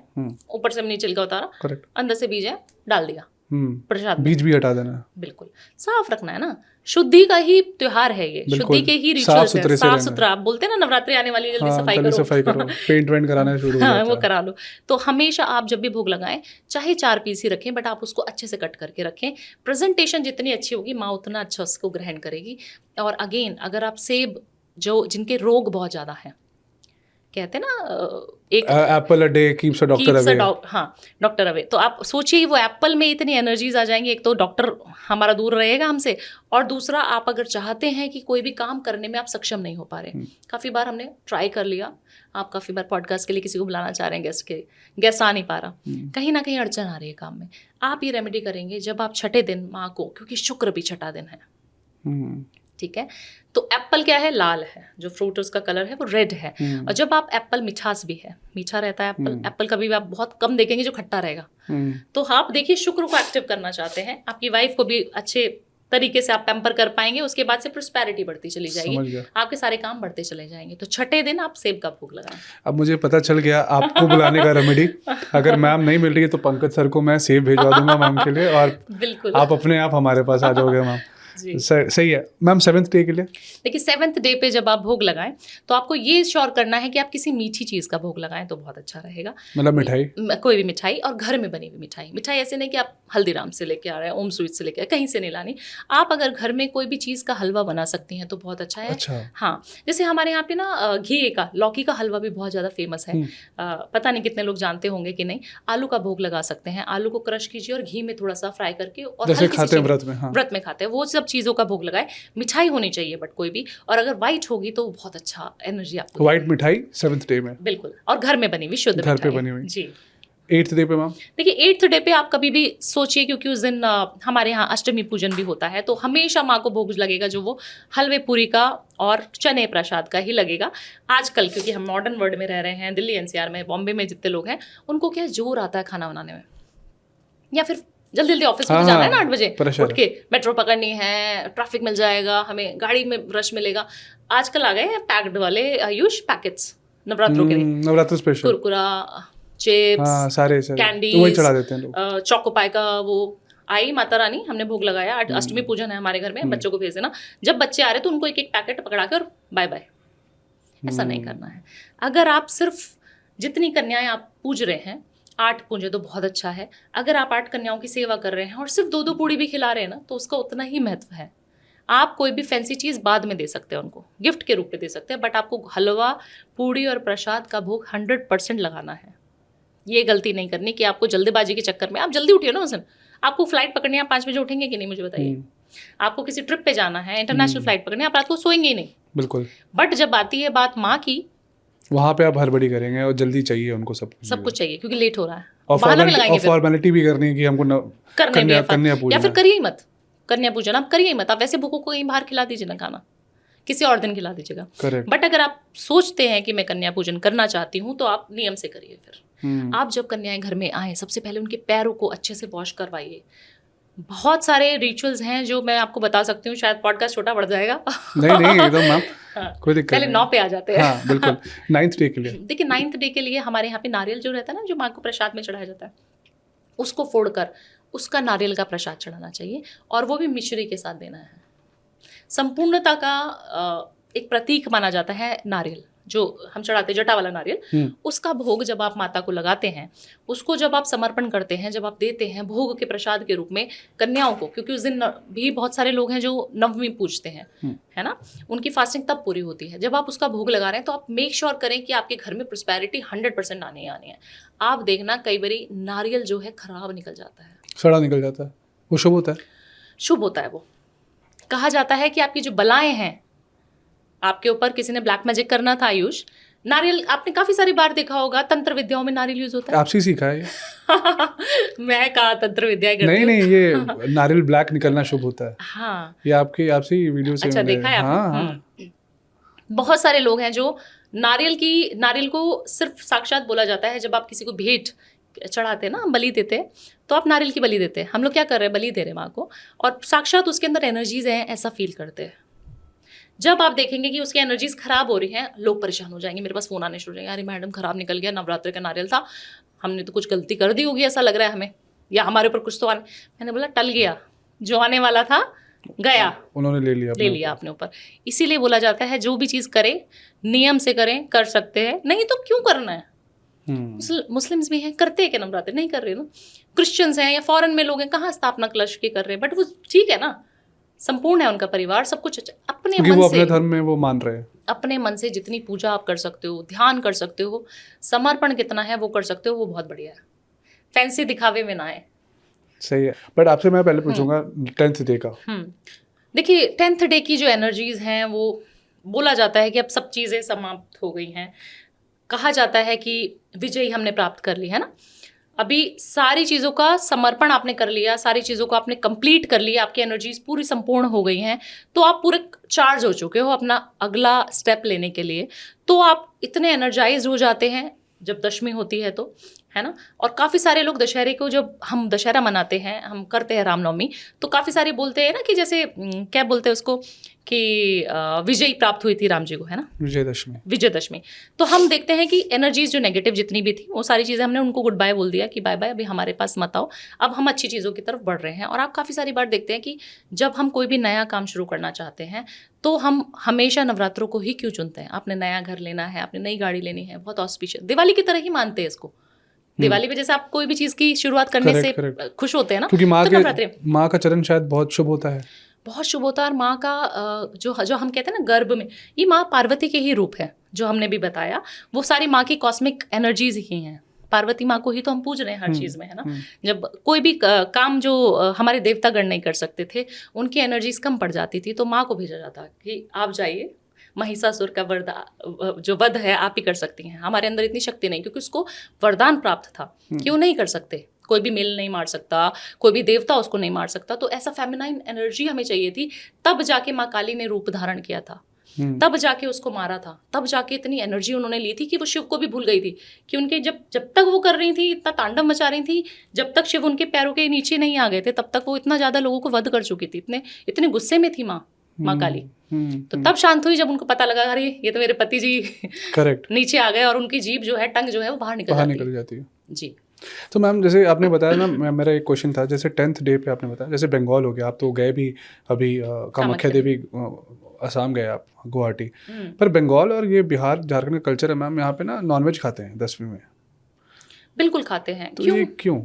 ऊपर से हमने छिलका उतारा, अंदर से बीज है डाल दिया, प्रसाद बीज भी हटा देना है। बिल्कुल साफ रखना है ना, शुद्धि का ही त्योहार है ये, शुद्धि के ही रिचुअल्स है। साफ सुथरा, आप बोलते हैं ना नवरात्रि आने वाली, जल्दी सफाई करो पेंट वेंट कराना शुरू हो जाता है, वो करा लो। तो हमेशा आप जब भी भोग लगाएं चाहे 4 पीस ही रखें, बट आप उसको अच्छे से कट करके रखें। प्रेजेंटेशन जितनी अच्छी होगी माँ उतना अच्छा उसको ग्रहण करेगी। और अगेन अगर आप सेब, जो जिनके रोग बहुत ज़्यादा हैं, कहते हैं ना एक Apple a day keeps a doctor away, हाँ डॉक्टर अवे। तो आप सोचिए वो एप्पल में इतनी एनर्जीज आ जाएंगी, एक तो डॉक्टर हमारा दूर रहेगा हमसे, और दूसरा आप अगर चाहते हैं कि कोई भी काम करने में आप सक्षम नहीं हो पा रहे, काफ़ी बार हमने ट्राई कर लिया, आप काफ़ी बार पॉडकास्ट के लिए किसी को बुलाना चाह रहे हैं, गेस्ट आ नहीं पा रहा, कहीं ना कहीं अड़चन आ रही है काम में, आप ये रेमेडी करेंगे जब आप छठे दिन माँ को, क्योंकि शुक्र भी छठा दिन है, ठीक है। तो एप्पल क्या है, लाल है, जो फ्रूट उसका कलर है वो रेड है। और जब आप एप्पल, मिठास भी है, मीठा रहता है एप्पल, एप्पल कभी भी आप बहुत कम देखेंगे जो खट्टा रहेगा। तो आप देखिए शुक्र को एक्टिव करना चाहते हैं, आपकी वाइफ को भी अच्छे तरीके से आप पैम्पर कर पाएंगे, उसके बाद से प्रोस्पेरिटी बढ़ती चली जाएगी, आपके सारे काम बढ़ते चले जाएंगे। तो छठे दिन आप सेब का भोग लगाएं। अब मुझे पता चल गया आपको बुलाने का रेमेडी। अगर मैम नहीं मिल रही है तो पंकज सर को मैं सेब भिजवा दूंगा मैम के लिए, और बिल्कुल आप अपने आप हमारे पास आ जाओगे मैम। सही है मैम। 7th डे के लिए देखिए 7th डे पे जब आप भोग लगाएं तो आपको ये श्योर करना है कि आप किसी मीठी चीज़ का भोग लगाएं तो बहुत अच्छा रहेगा। मतलब मिठाई, कोई भी मिठाई, और घर में बनी हुई मिठाई। मिठाई ऐसे नहीं कि आप हल्दीराम से लेके आ रहे हैं, ओम स्वीट से लेके, कहीं से नहीं लानी। आप अगर घर में कोई भी चीज़ का हलवा बना सकती हैं तो बहुत अच्छा है। अच्छा। हाँ, जैसे हमारे यहाँ पे ना घी का, लौकी का हलवा भी बहुत ज़्यादा फेमस है, पता नहीं कितने लोग जानते होंगे कि नहीं। आलू का भोग लगा सकते हैं, आलू को क्रश कीजिए और घी में थोड़ा सा फ्राई करके, और जैसे खाते हैं व्रत में, हाँ। व्रत में खाते हैं, वो सब चीज़ों का भोग लगाए। मिठाई होनी चाहिए बट कोई भी, और अगर व्हाइट होगी तो बहुत अच्छा एनर्जी आपको। व्हाइट मिठाई 7th डे में, बिल्कुल, और घर में बनी हुई शुद्ध घर पे बनी हुई जी। 8th डे पे मैम देखिए 8th डे पे आप कभी भी सोचिए, क्योंकि उस दिन हमारे यहाँ अष्टमी पूजन भी होता है, तो हमेशा माँ को भोग लगेगा जो वो हलवे पूरी का और चने प्रसाद का ही लगेगा। आजकल क्योंकि हम मॉडर्न वर्ल्ड में रह रहे हैं, दिल्ली NCR में, बॉम्बे में जितने लोग हैं, उनको क्या जोर आता है खाना बनाने में, या फिर जल्दी जल्दी ऑफिस में हाँ, तो जाना है हाँ, ना 8 बजे प्रेशर उठ के, मेट्रो पकड़नी है, ट्रैफिक मिल जाएगा, हमें गाड़ी में रश मिलेगा। आजकल आ गए हैं पैक्ड वाले आयुष पैकेट्स नवरात्रों के लिए, नवरात्र स्पेशल। कुरकुरा, चिप्स, हाँ, सारे तो वही कैंडीज, चढ़ा देते हैं लोग। चौकोपाई का वो आई माता रानी, हमने भोग लगाया, अष्टमी पूजन है हमारे घर में, बच्चों को भेज देना। जब बच्चे आ रहे तो उनको एक एक पैकेट पकड़ा के और बाय बाय। ऐसा नहीं करना है। अगर आप सिर्फ जितनी कन्याएं आप पूज रहे हैं, 8 पूजे तो बहुत अच्छा है। अगर आप 8 कन्याओं की सेवा कर रहे हैं और सिर्फ 2-2 पूड़ी भी खिला रहे हैं ना, तो उसका उतना ही महत्व है। आप कोई भी फैंसी चीज़ बाद में दे सकते हैं, उनको गिफ्ट के रूप में दे सकते हैं, बट आपको हलवा, पूड़ी और प्रसाद का भोग 100% लगाना है। ये गलती नहीं करनी कि आपको जल्दबाजी के चक्कर में, आप जल्दी उठिए ना उस दिन, आपको फ्लाइट पकड़नी है, आप 5 बजे उठेंगे कि नहीं मुझे बताइए। आपको किसी ट्रिप पे जाना है, इंटरनेशनल फ्लाइट पकड़नी है, आप रात को सोएंगे ही नहीं। बिल्कुल। बट जब आती है बात माँ की, वहाँ पे आप हड़बड़ी करेंगे और जल्दी चाहिए उनको सब कुछ चाहिए क्योंकि लेट हो रहा है, और बहाना भी लगाएंगे, फिर फॉर्मेलिटी भी करनी है कि हमको करने भी है, कन्या पूजना, या फिर करिए ही मत कन्या पूजन, आप करिए ही मत। आप वैसे भूखों को कहीं बाहर खिला दीजिए ना खाना, किसी और दिन खिला दीजिएगा। करेक्ट। बट अगर आप सोचते हैं कि मैं कन्या पूजन करना चाहती हूँ, तो आप नियम से करिए। फिर आप जब कन्याएं घर में आए, सबसे पहले उनके पैरों को अच्छे से वॉश करवाइए। बहुत सारे रिचुअल्स हैं जो मैं आपको बता सकती हूँ, शायद पॉडकास्ट छोटा बढ़ जाएगा। नहीं एकदम मैम, कोई दिक्कत पहले नहीं। 9 पे आ जाते हैं। हाँ बिल्कुल। 9th डे के लिए देखिए 9th डे के लिए हमारे यहाँ पे नारियल जो रहता है ना, जो माँ को प्रसाद में चढ़ाया जाता है, उसको फोड़कर उसका नारियल का प्रसाद चढ़ाना चाहिए, और वो भी मिश्री के साथ देना है। संपूर्णता का एक प्रतीक माना जाता है नारियल, जो हम चढ़ाते हैं जटा वाला नारियल, उसका भोग जब आप माता को लगाते हैं, उसको जब आप समर्पण करते हैं, जब आप देते हैं भोग के प्रसाद के रूप में कन्याओं को, क्योंकि उस दिन भी बहुत सारे लोग हैं जो नवमी पूजते हैं, है ना, उनकी फास्टिंग तब पूरी होती है। जब आप उसका भोग लगा रहे हैं तो आप मेक श्योर करें कि आपके घर में प्रॉस्पेरिटी 100% आने ही आनी है। आप देखना कई बारी नारियल जो है खराब निकल जाता है, सड़ा निकल जाता है, वो शुभ होता है। शुभ होता है वो। कहा जाता है कि आपकी जो बलाएं हैं, आपके ऊपर किसी ने ब्लैक मैजिक करना था आयुष, नारियल, आपने काफी सारी बार देखा होगा तंत्र विद्याओं में नारियल यूज होता है। आपसे सीखा है ये? मैं कहा तंत्र विद्या करती नहीं नहीं, ये नारियल ब्लैक निकलना शुभ होता है। हाँ, ये आपसे ही वीडियो से अच्छा देखा है हाँ आपने? हाँ। बहुत सारे लोग हैं जो नारियल को सिर्फ साक्षात बोला जाता है जब आप किसी को भेंट चढ़ाते हैं ना, बलि देते हैं, तो आप नारियल की बलि देते हैं। हम लोग क्या कर रहे हैं, बलि दे रहे हैं माँ को, और साक्षात उसके अंदर एनर्जीज हैं, ऐसा फील करते हैं। जब आप देखेंगे कि उसकी एनर्जीज खराब हो रही हैं, लोग परेशान हो जाएंगे, मेरे पास फोन आने शुरू हो जाएंगे, अरे मैडम खराब निकल गया, नवरात्र का नारियल था, हमने तो कुछ गलती कर दी होगी ऐसा लग रहा है हमें, या हमारे ऊपर कुछ तो आने। मैंने बोला टल गया, जो आने वाला था गया, उन्होंने ले लिया अपने ऊपर। इसीलिए बोला जाता है जो भी चीज़ करें नियम से करें, कर सकते हैं, नहीं तो क्यों करना है। मुस्लिम्स भी हैं, करते हैं क्या नवरात्र? नहीं कर रहे ना। क्रिश्चियंस हैं या फॉरेन में लोग हैं, कहाँ स्थापना कलश के कर रहे हैं, बट वो ठीक है ना, संपूर्ण है उनका परिवार, सब कुछ अपने मन वो से, अपने धर्म में वो मान रहे हैं, अपने मन से जितनी पूजा आप कर सकते हो, ध्यान कर सकते हो, समर्पण कितना है वो कर सकते हो, वो बहुत बढ़िया है। फैंसी दिखावे में ना आए। सही है। बट आपसे मैं पहले पूछूंगा 10th डे का। देखिए 10th डे की जो एनर्जीज हैं, वो बोला जाता है कि अब सब चीज़ें समाप्त हो गई हैं। कहा जाता है कि विजय हमने प्राप्त कर ली है ना, अभी सारी चीज़ों का समर्पण आपने कर लिया, सारी चीज़ों को आपने कंप्लीट कर लिया, आपकी एनर्जीज पूरी संपूर्ण हो गई हैं, तो आप पूरे चार्ज हो चुके हो अपना अगला स्टेप लेने के लिए। तो आप इतने एनर्जाइज हो जाते हैं जब दशमी होती है, तो है ना। और काफ़ी सारे लोग दशहरे को, जब हम दशहरा मनाते हैं, हम करते हैं रामनवमी, तो काफ़ी सारे बोलते हैं ना कि जैसे क्या बोलते हैं उसको, कि विजय प्राप्त हुई थी राम जी को, है ना, विजयदशमी। तो हम देखते हैं कि एनर्जीज जो नेगेटिव जितनी भी थी, वो सारी चीज़ें हमने उनको गुड बाय बोल दिया कि बाय बाय, अभी हमारे पास मत आओ, अब हम अच्छी चीज़ों की तरफ बढ़ रहे हैं। और आप काफ़ी सारी बार देखते हैं कि जब हम कोई भी नया काम शुरू करना चाहते हैं, तो हम हमेशा नवरात्रों को ही क्यों चुनते हैं। आपने नया घर लेना है, आपने नई गाड़ी लेनी है, बहुत ऑस्पिशियस, दिवाली की तरह ही मानते हैं इसको। दिवाली पे जैसे आप कोई भी चीज़ की शुरुआत करने से खुश होते हैं ना, क्योंकि माँ का चरण शायद बहुत शुभ होता है, बहुत शुभ होता है। और माँ का जो हम कहते हैं ना गर्भ में, ये माँ पार्वती के ही रूप है, जो हमने भी बताया, वो सारी माँ की कॉस्मिक एनर्जीज ही हैं। पार्वती माँ को ही तो हम पूज रहे हैं हर चीज़ में, है ना। जब कोई भी काम जो हमारे देवतागण नहीं कर सकते थे, उनकी एनर्जीज कम पड़ जाती थी, तो माँ को भेजा जाता कि आप जाइए, महिषासुर का जो वध है आप ही कर सकती हैं। हमारे अंदर इतनी शक्ति नहीं, क्योंकि उसको वरदान प्राप्त था, क्यों नहीं कर सकते। कोई भी मेल नहीं मार सकता, कोई भी देवता उसको नहीं मार सकता, तो ऐसा फेमिनाइन एनर्जी हमें चाहिए थी, तब जाके माँ काली ने रूप धारण किया था। तब जाके उसको मारा था, तब जाके इतनी एनर्जी उन्होंने ली थी कि वो शिव को भी भूल गई थी कि उनके जब तक वो कर रही थी, इतना तांडव मचा रही थी, जब तक शिव उनके पैरों के नीचे नहीं आ गए थे तब तक वो इतना ज्यादा लोगों को वध कर चुकी थी, इतने गुस्से में थी माँ काली। तो तब शांत हुई जब उनको पता लगा अरे ये तो मेरे पति जी करेक्ट नीचे आ गए और उनकी जीभ जो है, टंग जो है वो बाहर निकल जाती है। जी। तो मैम जैसे आपने बताया ना, मेरा एक क्वेश्चन था, जैसे 10th डे पे आपने बताया जैसे बंगाल हो गया, आप तो गए भी अभी कामाख्या देवी, असम गए आप, गुवाहाटी, पर बंगाल और ये बिहार झारखंड का कल्चर है मैम, यहाँ पे ना नॉनवेज खाते हैं 10वीं में। बिल्कुल खाते हैं। तो ये क्यों?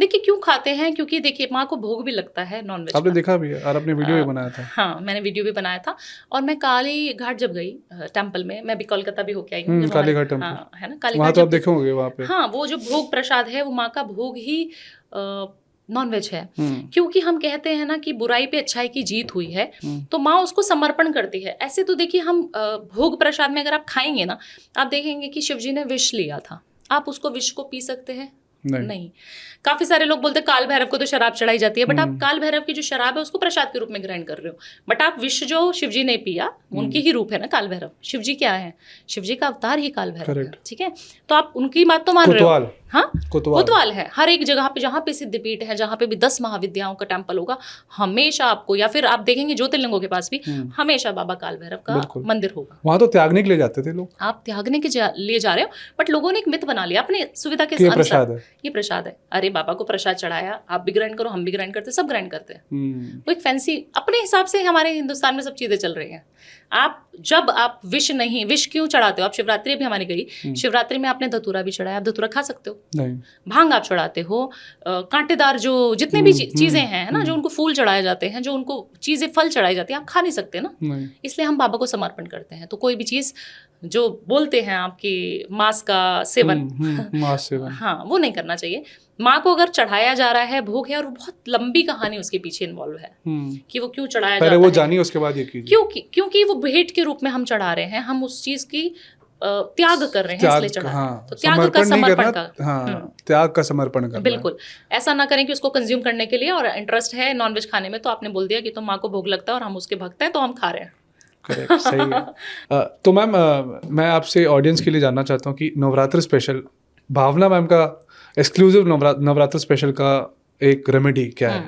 देखिए क्यों खाते हैं, क्योंकि देखिए माँ को भोग भी लगता है नॉनवेज। आपने देखा भी है और आपने वीडियो भी बनाया था। हाँ, मैंने वीडियो भी बनाया था। और मैं काली घाट जब गई टेम्पल में, मैं भी कोलकाता भी होके आई हूँ, काली घाट टेम्पल, हाँ है ना, काली वहाँ घाट तो आप देखे होंगे वहाँ पे। हाँ, वो जो भोग प्रसाद है वो माँ का भोग ही नॉनवेज है, क्योंकि हम कहते हैं ना कि बुराई पे अच्छाई की जीत हुई है, तो माँ उसको समर्पण करती है। ऐसे तो देखिए हम भोग प्रसाद में अगर आप खाएंगे ना, आप देखेंगे कि शिव जी ने विष लिया था, आप उसको विष को पी सकते हैं? नहीं। काफी सारे लोग बोलते हैं काल भैरव को तो शराब चढ़ाई जाती है, बट आप काल भैरव की जो शराब है उसको प्रसाद के रूप में ग्रहण कर रहे हो, बट आप विष जो शिव जी ने पिया उनकी ही रूप है ना काल भैरव। शिव जी क्या है? शिव जी का अवतार ही काल भैरव है, ठीक है? तो आप उनकी बात तो मान रहे हो। हाँ, कोतवाल है हर एक जगह पे, जहाँ पे सिद्धपीठ है, जहाँ पे भी 10 महाविद्याओं का टेम्पल होगा, हमेशा आपको, या फिर आप देखेंगे ज्योतिर्लिंगों के पास भी हमेशा बाबा काल भैरव का मंदिर होगा। वहाँ तो त्यागने के लिए जाते थे लोग। आप त्यागने के लिए जा रहे हो, बट लोगों ने एक मिथ बना लिया अपने सुविधा के अनुसार, ये प्रसाद है, अरे बाबा को प्रसाद चढ़ाया, आप भी ग्रहण करो, हम भी ग्रहण करते, सब ग्रहण करते हैं। वो एक फैंसी अपने हिसाब से हमारे हिंदुस्तान में सब चीजें चल रही हैं। आप विष क्यों चढ़ाते हो? आप शिवरात्रि भी हमारी गई, शिवरात्रि में आपने धतूरा भी चढ़ाया, आप धतूरा खा सकते हो नहीं। भांग आप चढ़ाते हो, कांटेदार जो जितने भी चीजें हैं ना, जो उनको फूल चढ़ाए जाते हैं, जो उनको चीजें फल चढ़ाई जाती है, आप खा नहीं सकते ना, इसलिए हम बाबा को समर्पण करते हैं। तो कोई भी चीज जो बोलते हैं आपकी मांस का सेवन, मांस सेवन, हाँ, वो नहीं करना चाहिए। माँ को अगर चढ़ाया जा रहा है भोग है, और बहुत लंबी कहानी उसके पीछे इन्वॉल्व है कि वो क्यों चढ़ाया जाता है, वो जानिए उसके बाद ये कीजिए। क्योंकि वो भेंट के रूप में हम चढ़ा रहे हैं, हम उस चीज की त्याग कर रहे हैं, इसलिए चढ़ा रहे हैं। तो त्याग का समर्पण का, त्याग का समर्पण करना, बिल्कुल ऐसा ना करें कि उसको कंज्यूम करने के लिए और इंटरेस्ट है नॉनवेज खाने में, तो आपने बोल दिया कि तो माँ को भोग लगता है और हम उसके भक्त हैं तो हम खा रहे हैं। करेक्ट, सही है। तो मैम मैं आपसे ऑडियंस के लिए जानना चाहता हूँ कि नवरात्र स्पेशल, भावना मैम का एक्सक्लूसिव नवरात्र स्पेशल का एक रेमेडी क्या है?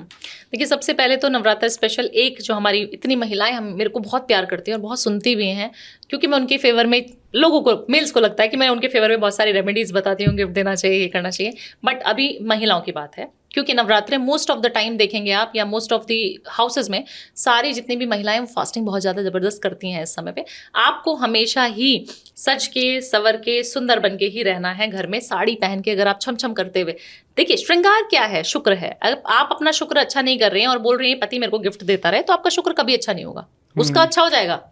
देखिए सबसे पहले तो नवरात्र स्पेशल एक जो हमारी इतनी महिलाएं हम मेरे को बहुत प्यार करती हैं और बहुत सुनती भी हैं, क्योंकि मैं उनके फेवर में, लोगों को, मेल्स को लगता है कि मैं उनके फेवर में बहुत सारी रेमेडीज बताती हूँ, गिफ्ट देना चाहिए, ये करना चाहिए, बट अभी महिलाओं की बात है, क्योंकि नवरात्रे मोस्ट ऑफ द टाइम देखेंगे आप, या मोस्ट ऑफ द हाउसेज में सारी जितनी भी महिलाएं वो फास्टिंग बहुत ज़्यादा ज़बरदस्त करती हैं इस समय पे। आपको हमेशा ही सज के, सवर के, सुंदर बन के ही रहना है घर में, साड़ी पहन के, अगर आप छम छम करते हुए, देखिए श्रृंगार क्या है, शुक्र है। अगर आप अपना शुक्र अच्छा नहीं कर रहे हैं और बोल रहे हैं पति मेरे को गिफ्ट देता रहे, तो आपका शुक्र कभी अच्छा नहीं होगा, उसका अच्छा हो जाएगा,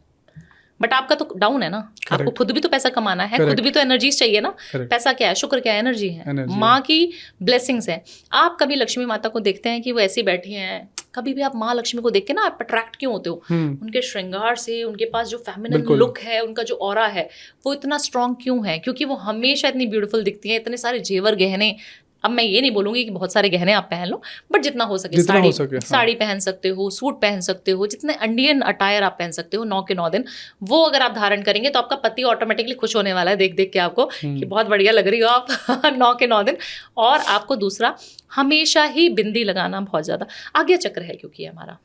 बट आपका तो डाउन है ना। आपको खुद भी तो पैसा कमाना है, खुद भी तो एनर्जीज चाहिए ना। पैसा क्या है, शुक्र क्या है, एनर्जी है, माँ की ब्लेसिंग्स है। आप कभी लक्ष्मी माता को देखते हैं कि वो ऐसी बैठी हैं, कभी भी आप माँ लक्ष्मी को देख के ना आप अट्रैक्ट क्यों होते हो? उनके श्रृंगार से, उनके पास जो फेमिनिन लुक है, उनका जो ऑरा है वो इतना स्ट्रॉन्ग क्यों है? क्योंकि वो हमेशा इतनी ब्यूटीफुल दिखती हैं, इतने सारे जेवर गहने। अब मैं ये नहीं बोलूंगी कि बहुत सारे गहने आप पहन लो, बट जितना हो सके, साड़ी पहन सकते हो, सूट पहन सकते हो, जितने इंडियन अटायर आप पहन सकते हो 9 के 9 दिन, वो अगर आप धारण करेंगे तो आपका पति ऑटोमेटिकली खुश होने वाला है देख देख के आपको कि बहुत बढ़िया लग रही हो आप 9 के 9 दिन। और आपको दूसरा, हमेशा ही बिंदी लगाना बहुत ज्यादा आज्ञा चक्र है, क्योंकि हमारा,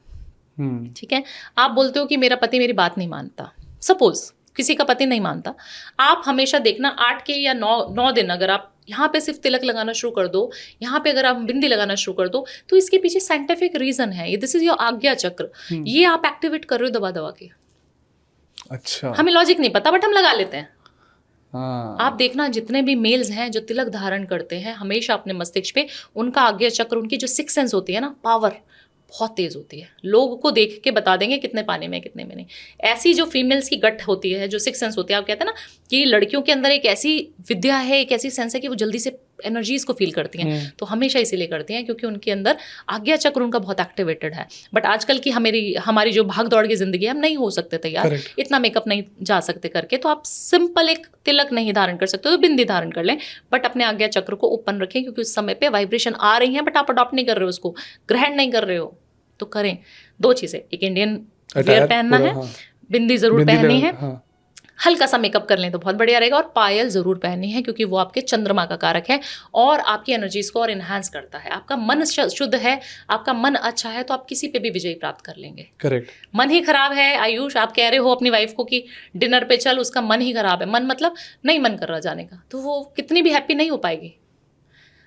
ठीक है। आप बोलते हो कि मेरा पति मेरी बात नहीं मानता, सपोज किसी का पति नहीं मानता, आप हमेशा देखना 8 के या 9 दिन अगर आप यहाँ पे सिर्फ तिलक लगाना शुरू कर दो, यहाँ पे अगर आप बिंदी लगाना शुरू कर दो, तो इसके पीछे साइंटिफिक रीजन है, ये दिस इज योर आज्ञा चक्र, ये आप एक्टिवेट कर रहे हो दबा दबा के। अच्छा, हमें लॉजिक नहीं पता बट हम लगा लेते हैं। आप देखना जितने भी मेल्स हैं जो तिलक धारण करते हैं हमेशा अपने मस्तिष्क पे, उनका आज्ञा चक्र, उनकी जो सिक्स सेंस होती है ना, पावर बहुत तेज होती है, लोगों को देख के बता देंगे कितने पानी में कितने में नहीं। ऐसी जो फीमेल्स की गट होती है, जो सिक्स सेंस होती है, आप कहते हैं ना कि लड़कियों के अंदर एक ऐसी विद्या है, एक ऐसी सेंस है कि वो जल्दी से एनर्जीज को फील करती हैं, तो हमेशा इसीलिए करती हैं क्योंकि उनके अंदर आज्ञा चक्र उनका बहुत एक्टिवेटेड है। बट आजकल की हमारी जो भाग दौड़ की जिंदगी है, हम नहीं हो सकते तैयार, इतना मेकअप नहीं जा सकते करके, तो आप सिंपल एक तिलक नहीं धारण कर सकते तो बिंदी धारण कर लें, बट अपने आज्ञा चक्र को ओपन रखें, क्योंकि उस समय पे वाइब्रेशन आ रही है बट आप अडॉप्ट नहीं कर रहे हो, उसको ग्रहण नहीं कर रहे हो, तो करें 2 चीज़ें, एक इंडियन वेयर पहनना है, बिंदी ज़रूर पहननी है, हाँ, हल्का सा मेकअप कर लें तो बहुत बढ़िया रहेगा, और पायल ज़रूर पहननी है क्योंकि वो आपके चंद्रमा का कारक है और आपकी एनर्जीज को और इन्हांस करता है। आपका मन शुद्ध है, आपका मन अच्छा है तो आप किसी पे भी विजय प्राप्त कर लेंगे। करेक्ट। मन ही खराब है आयुष, आप कह रहे हो अपनी वाइफ को कि डिनर पे चल, उसका मन ही खराब है, मन मतलब नहीं मन कर रहा जाने का, तो वो कितनी भी हैप्पी नहीं हो पाएगी।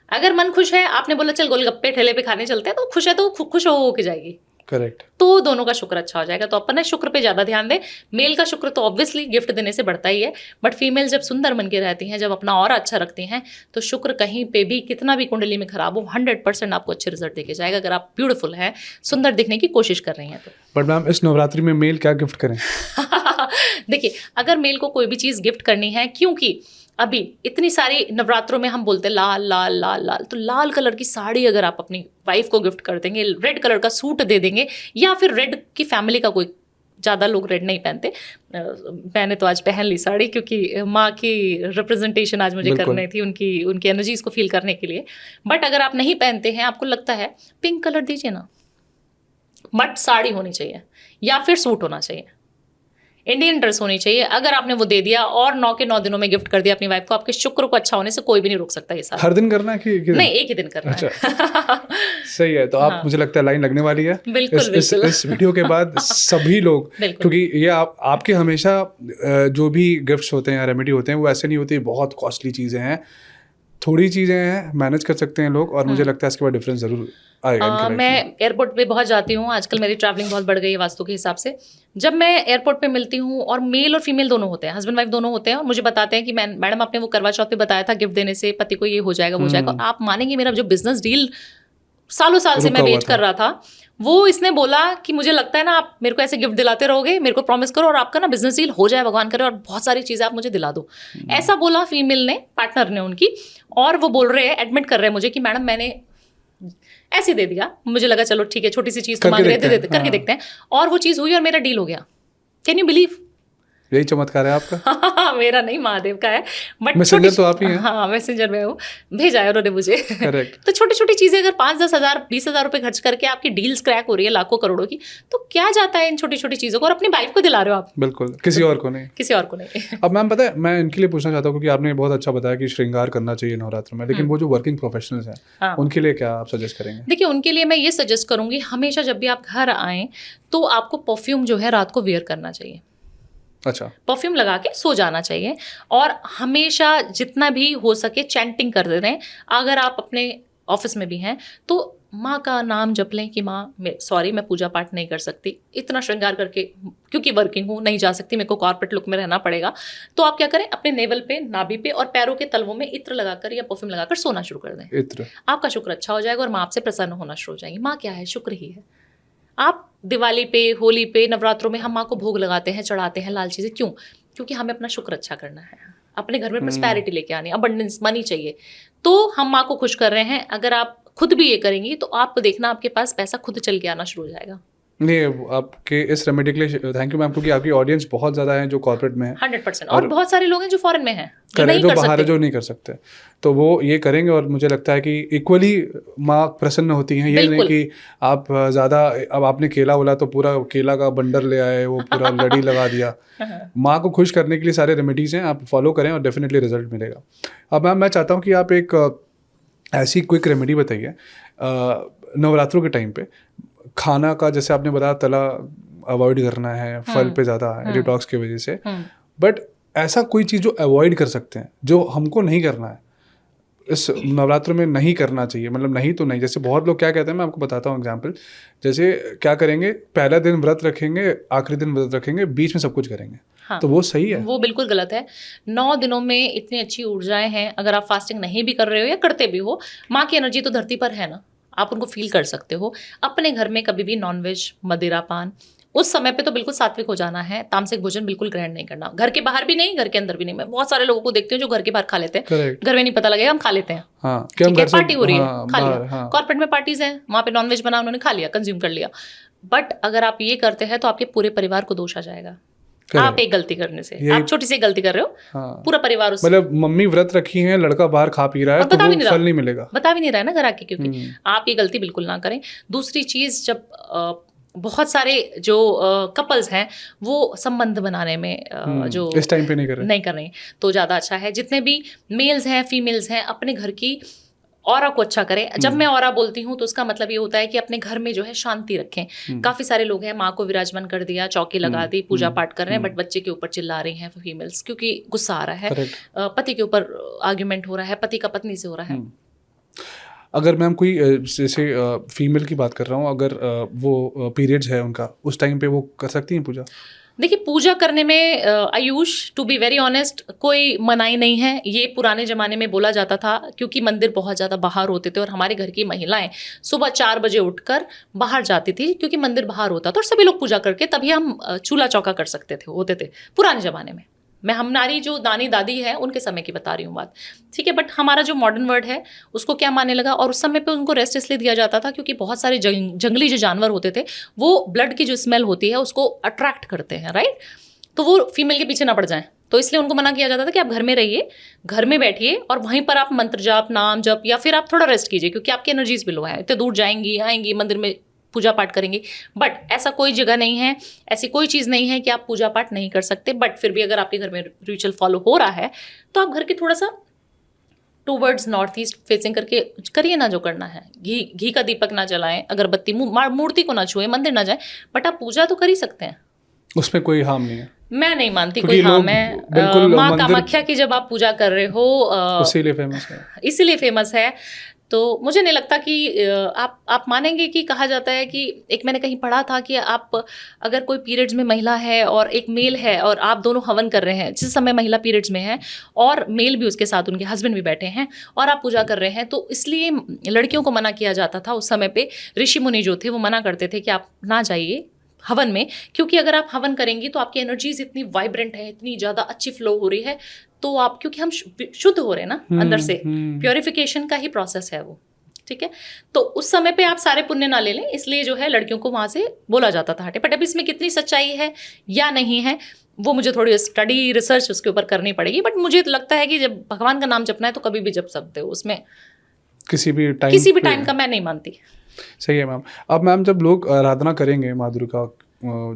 अगर मन खुश है, आपने बोला चल गोलगप्पे ठेले पे खाने चलते हैं, तो खुश है तो खुश हो के जाएगी। करेक्ट। तो दोनों का शुक्र अच्छा हो जाएगा। तो अपन शुक्र पे ज़्यादा ध्यान दें। मेल का शुक्र तो ऑब्वियसली गिफ्ट देने से बढ़ता ही है, बट फीमेल जब सुंदर मन की रहती हैं, जब अपना ऑरा अच्छा रखती हैं, तो शुक्र कहीं पे भी कितना भी कुंडली में खराब हो 100% आपको अच्छे रिजल्ट देके जाएगा, अगर आप ब्यूटीफुल हैं, सुंदर दिखने की कोशिश कर रही हैं तो। बट मैम इस नवरात्रि में मेल क्या गिफ्ट करें? देखिए, अगर मेल को कोई भी चीज़ गिफ्ट करनी है, क्योंकि अभी इतनी सारी नवरात्रों में हम बोलते हैं लाल लाल लाल लाल, तो लाल कलर की साड़ी अगर आप अपनी वाइफ को गिफ्ट कर देंगे, रेड कलर का सूट दे देंगे, या फिर रेड की फैमिली का कोई, ज़्यादा लोग रेड नहीं पहनते, मैंने तो आज पहन ली साड़ी क्योंकि माँ की रिप्रेजेंटेशन आज मुझे करनी थी, उनकी एनर्जीज को फील करने के लिए। बट अगर आप नहीं पहनते हैं, आपको लगता है पिंक कलर दीजिए ना, बट साड़ी होनी चाहिए या फिर सूट होना चाहिए, इंडियन ड्रेस होनी चाहिए। अगर आपने वो दे दिया और 9 के 9 दिनों में गिफ्ट कर दिया अपनी वाइफ को, आपके शुक्र को अच्छा होने से कोई भी नहीं रोक सकता। ये सारा हर दिन करना है कि नहीं, एक ही दिन करना है। सही है। तो आप, मुझे लगता है लाइन लगने वाली है बिल्कुल, इस वीडियो के बाद सभी लोग, क्योंकि ये आपके हमेशा जो भी गिफ्ट्स होते हैं या रेमेडी होते हैं वो ऐसे नहीं होती बहुत कॉस्टली चीज़ें हैं, थोड़ी चीज़ें हैं, मैनेज कर सकते हैं लोग, और मुझे लगता है इसके बाद डिफरेंस ज़रूर आएगा। मैं एयरपोर्ट पे बहुत जाती हूँ आजकल, मेरी ट्रैवलिंग बहुत बढ़ गई है वास्तु के हिसाब से। जब मैं एयरपोर्ट पे मिलती हूँ और मेल और फीमेल दोनों होते हैं, हस्बैंड वाइफ दोनों होते हैं, और मुझे बताते हैं कि मैडम आपने वो करवा चौथ पे बताया था गिफ्ट देने से पति को ये हो जाएगा वो जाएगा। आप मानेंगे, मेरा जो बिजनेस डील सालों साल से मैं वेट कर रहा था, वो इसने बोला कि मुझे लगता है ना आप मेरे को ऐसे गिफ्ट दिलाते रहोगे, मेरे को प्रॉमिस करो और आपका ना बिजनेस डील हो जाए, भगवान करे, और बहुत सारी चीज़ें आप मुझे दिला दो। ऐसा बोला फीमेल ने, पार्टनर ने उनकी, और वो बोल रहे हैं, एडमिट कर रहे हैं मुझे कि मैडम मैंने ऐसे दे दिया, मुझे लगा चलो ठीक है, छोटी सी चीज़ तो मांग रहे थे, करके देखते हैं, और वो चीज़ हुई और मेरा डील हो गया। Can you believe? यही चमत्कार है आपका। मेरा नहीं, महादेव का है। बट मैसेंजर तो आप ही हैं। हाँ, मैसेंजर में हूँ, भेजा है उन्होंने मुझे। करेक्ट। तो छोटी छोटी चीजें अगर 5-10 हज़ार 20,000 रुपए खर्च करके आपकी डील्स क्रैक हो रही है लाखों करोड़ों की, तो क्या जाता है इन छोटी छोटी चीजों को, और अपनी वाइफ को दिला रहे हो आप। बिल्कुल, किसी और को नहीं, किसी और को नहीं। अब मैम पता है, मैं इनके लिए पूछना चाहता हूँ क्योंकि आपने बहुत अच्छा बताया कि श्रृंगार करना चाहिए नवरात्र में, लेकिन वो जो वर्किंग प्रोफेशनल्स हैं उनके लिए क्या आप सजेस्ट करेंगे? देखिए, उनके लिए मैं ये सजेस्ट करूंगी, हमेशा जब भी आप घर आएँ तो आपको परफ्यूम जो है रात को वेयर करना चाहिए। अच्छा। परफ्यूम लगा के सो जाना चाहिए, और हमेशा जितना भी हो सके चैंटिंग कर दे रहे हैं। अगर आप अपने ऑफिस में भी हैं तो माँ का नाम जप लें कि माँ सॉरी मैं पूजा पाठ नहीं कर सकती, इतना श्रृंगार करके, क्योंकि वर्किंग हूँ नहीं जा सकती, मेरे को कॉर्पोरेट लुक में रहना पड़ेगा। तो आप क्या करें, अपने नेवल पे, नाभि पे और पैरों के तलवों में इत्र लगाकर या परफ्यूम लगाकर सोना शुरू कर दें। इत्र, आपका शुक्र अच्छा हो जाएगा और माँ आपसे प्रसन्न होना शुरू हो जाएंगी। माँ क्या है, शुक्र ही है। आप दिवाली पे, होली पे, नवरात्रों में हम माँ को भोग लगाते हैं, चढ़ाते हैं लाल चीज़ें, क्यों? क्योंकि हमें अपना शुक्र अच्छा करना है, अपने घर में प्रॉस्पेरिटी लेके आनी, अबंडेंस, मनी चाहिए, तो हम माँ को खुश कर रहे हैं। अगर आप खुद भी ये करेंगी तो आप देखना आपके पास पैसा खुद चल के आना शुरू हो जाएगा। नहीं, आपके इस रेमेडी के लिए थैंक यू मैम, क्योंकि आपकी ऑडियंस बहुत ज़्यादा है जो कॉर्पोरेट में है 100%, और बहुत सारे लोग हैं जो फॉरेन में हैं, जो बाहर है, जो नहीं कर सकते, तो वो ये करेंगे, और मुझे लगता है कि इक्वली माँ प्रसन्न होती हैं। ये नहीं कि आप ज़्यादा, अब आपने केला बोला तो पूरा केला का बंडल ले आए, वो पूरा लड़ी लगा दिया। माँ को खुश करने के लिए सारे रेमेडीज़ हैं, आप फॉलो करें और डेफिनेटली रिजल्ट मिलेगा। अब मैम मैं चाहता हूँ कि आप एक ऐसी क्विक रेमेडी बताइए नवरात्रों के टाइम पे। खाना का, जैसे आपने बताया, तला अवॉइड करना है, फल पे ज़्यादा है डिटॉक्स की वजह से, बट ऐसा कोई चीज़ जो अवॉइड कर सकते हैं, जो हमको नहीं करना है इस नवरात्र में, नहीं करना चाहिए, मतलब नहीं तो नहीं। जैसे बहुत लोग क्या कहते हैं, मैं आपको बताता हूँ एग्जांपल। जैसे क्या करेंगे, पहला दिन व्रत रखेंगे, आखिरी दिन व्रत रखेंगे, बीच में सब कुछ करेंगे। हाँ, तो वो सही है? वो बिल्कुल गलत है। 9 दिनों में इतनी अच्छी ऊर्जाएं हैं, अगर आप फास्टिंग नहीं भी कर रहे हो या करते भी हो, माँ की एनर्जी तो धरती पर है ना, आप उनको फील कर सकते हो। अपने घर में कभी भी नॉनवेज, मदिरा पान, उस समय पे तो बिल्कुल सात्विक हो जाना है, तामसिक भोजन बिल्कुल ग्रहण नहीं करना। घर के बाहर भी नहीं, घर के अंदर भी नहीं। मैं बहुत सारे लोगों को देखती हूँ जो घर के बाहर खा लेते हैं, घर में नहीं पता लगेगा, हम खा लेते हैं। हाँ, पार्टी हो रही है, खा लिया। कॉर्पोरेट में पार्टीज हैं, वहाँ पे नॉनवेज बना, उन्होंने खा लिया, कंज्यूम कर लिया। बट अगर आप ये करते हैं तो आपके पूरे परिवार को दोष आ जाएगा। आप एक गलती करने से, आप छोटी सी गलती कर रहे हो, हाँ, पूरा परिवार उससे, मतलब मम्मी व्रत रखी है, लड़का बाहर खा पी रहा है, तो वो फल नहीं मिलेगा, बता भी नहीं रहा है ना घर आके, क्योंकि आप ये गलती बिल्कुल ना करें। दूसरी चीज, जब बहुत सारे जो कपल्स हैं वो संबंध बनाने में जो इस टाइम पे नहीं कर रहे तो ज़्यादा अच्छा है। जितने भी मेल्स हैं फीमेल्स हैं अपने घर की ऑरा को अच्छा करें। जब मैं ऑरा बोलती हूँ तो उसका मतलब ये होता है कि अपने घर में जो है शांति रखें। काफ़ी सारे लोग हैं, माँ को विराजमान कर दिया, चौकी लगा दी, पूजा पाठ कर रहे हैं, बट बच्चे के ऊपर चिल्ला रही हैं फीमेल्स क्योंकि गुस्सा आ रहा है, पति के ऊपर आर्ग्यूमेंट हो रहा है, पति का पत्नी से हो रहा है। अगर मैम कोई जैसे फीमेल की बात कर रहा हूँ, अगर वो पीरियड्स है उनका, उस टाइम पे वो कर सकती हैं पूजा? देखिए पूजा करने में Ayush to be very honest कोई मनाही नहीं है। ये पुराने ज़माने में बोला जाता था क्योंकि मंदिर बहुत ज़्यादा बाहर होते थे और हमारे घर की महिलाएं सुबह 4 बजे उठकर बाहर जाती थी क्योंकि मंदिर बाहर होता था और सभी लोग पूजा करके तभी हम चूल्हा चौका कर सकते थे, होते थे पुराने ज़माने में। मैं हमारी जो नानी दादी है उनके समय की बता रही हूँ बात, ठीक है। बट हमारा जो मॉडर्न वर्ल्ड है उसको क्या मानने लगा, और उस समय पे उनको रेस्ट इसलिए दिया जाता था क्योंकि बहुत सारे जंगली जो जानवर होते थे वो ब्लड की जो स्मेल होती है उसको अट्रैक्ट करते हैं, राइट। तो वो फीमेल के पीछे ना पड़ जाएं, तो इसलिए उनको मना किया जाता था कि आप घर में रहिए, घर में बैठिए और वहीं पर आप मंत्र जाप, नाम जप या फिर आप थोड़ा रेस्ट कीजिए क्योंकि आपकी एनर्जीज भी लो है। इतने दूर जाएंगी आएंगी मंदिर में पूजा पाठ करेंगे, बट ऐसा कोई जगह नहीं है, ऐसी कोई चीज़ नहीं है कि आप पूजा पाठ नहीं कर सकते। बट फिर भी अगर आपके घर में रिचुअल फॉलो हो रहा है तो आप घर के थोड़ा सा टूवर्ड्स नॉर्थ ईस्ट फेसिंग करके करिए ना जो करना है। घी का दीपक ना जलाएं, अगरबत्ती मूर्ति को ना छुए, मंदिर ना जाए, बट आप पूजा तो कर ही सकते हैं, उसमें कोई हार्म नहीं है। मैं नहीं मानती कोई हार्म है। माँ कामाख्या की जब आप पूजा कर रहे हो इसीलिए फेमस है। तो मुझे नहीं लगता कि आप मानेंगे कि कहा जाता है कि एक मैंने कहीं पढ़ा था कि आप अगर कोई पीरियड्स में महिला है और एक मेल है और आप दोनों हवन कर रहे हैं, जिस समय महिला पीरियड्स में है और मेल भी उसके साथ, उनके हस्बैंड भी बैठे हैं और आप पूजा कर रहे हैं, तो इसलिए लड़कियों को मना किया जाता था उस समय पे। ऋषि मुनि जो थे वो मना करते थे कि आप ना जाइए हवन में, क्योंकि अगर आप हवन करेंगी तो आपकी एनर्जीज इतनी वाइब्रेंट है, इतनी ज़्यादा अच्छी फ्लो हो रही है, तो आप, क्योंकि हम शुद्ध हो रहे हैं ना अंदर से, प्योरिफिकेशन का ही प्रोसेस है वो, ठीक है। तो उस समय पे आप सारे पुण्य ना ले लें, इसलिए जो है लड़कियों को वहाँ से बोला जाता था हटे। बट अब इसमें कितनी सच्चाई है या नहीं है वो मुझे थोड़ी स्टडी रिसर्च उसके ऊपर करनी पड़ेगी। बट मुझे लगता है कि जब भगवान का नाम जपना है तो कभी भी जप सकते हो, उसमें किसी भी टाइम का मैं नहीं मानती। सही है मैम। अब मैम जब लोग आराधना करेंगे माँ दुर्गा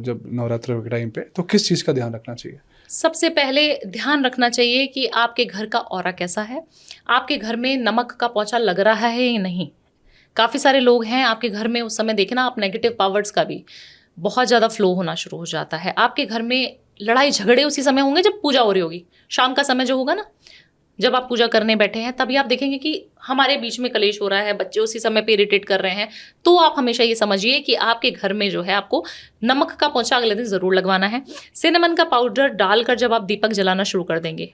जब नवरात्र के टाइम पे, तो किस चीज़ का ध्यान रखना चाहिए? सबसे पहले ध्यान रखना चाहिए कि आपके घर का ऑरा कैसा है, आपके घर में नमक का पोंछा लग रहा है या नहीं। काफ़ी सारे लोग हैं आपके घर में, उस समय देखना आप नेगेटिव पावर्स का भी बहुत ज़्यादा फ्लो होना शुरू हो जाता है। आपके घर में लड़ाई झगड़े उसी समय होंगे जब पूजा हो रही होगी, शाम का समय जो होगा ना, जब आप पूजा करने बैठे हैं तभी आप देखेंगे कि हमारे बीच में कलेश हो रहा है, बच्चे उसी समय पे इरिटेट कर रहे हैं। तो आप हमेशा ये समझिए कि आपके घर में जो है आपको नमक का पोंछा अगले दिन ज़रूर लगवाना है। सिनेमन का पाउडर डालकर जब आप दीपक जलाना शुरू कर देंगे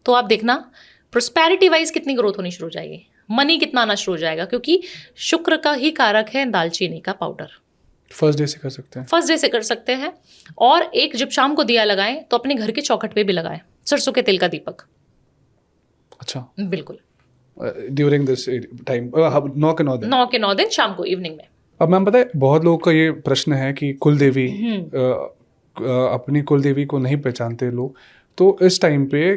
तो आप देखना प्रोस्पेरिटी वाइज कितनी ग्रोथ होनी शुरू हो जाएगी, मनी कितना आना शुरू हो जाएगा, क्योंकि शुक्र का ही कारक है दालचीनी का पाउडर। फर्स्ट डे से कर सकते हैं, फर्स्ट डे से कर सकते हैं। और एक जब शाम को दिया लगाएं तो अपने घर के चौखट पे भी लगाएं सरसों के तेल का दीपक। अच्छा, बिल्कुल ड्यूरिंग दिस टाइम 9 के 9 दिन शाम को, इवनिंग में। अब मैम पता है बहुत लोगों का ये प्रश्न है कि कुलदेवी अपनी कुलदेवी को नहीं पहचानते लोग, तो इस टाइम पे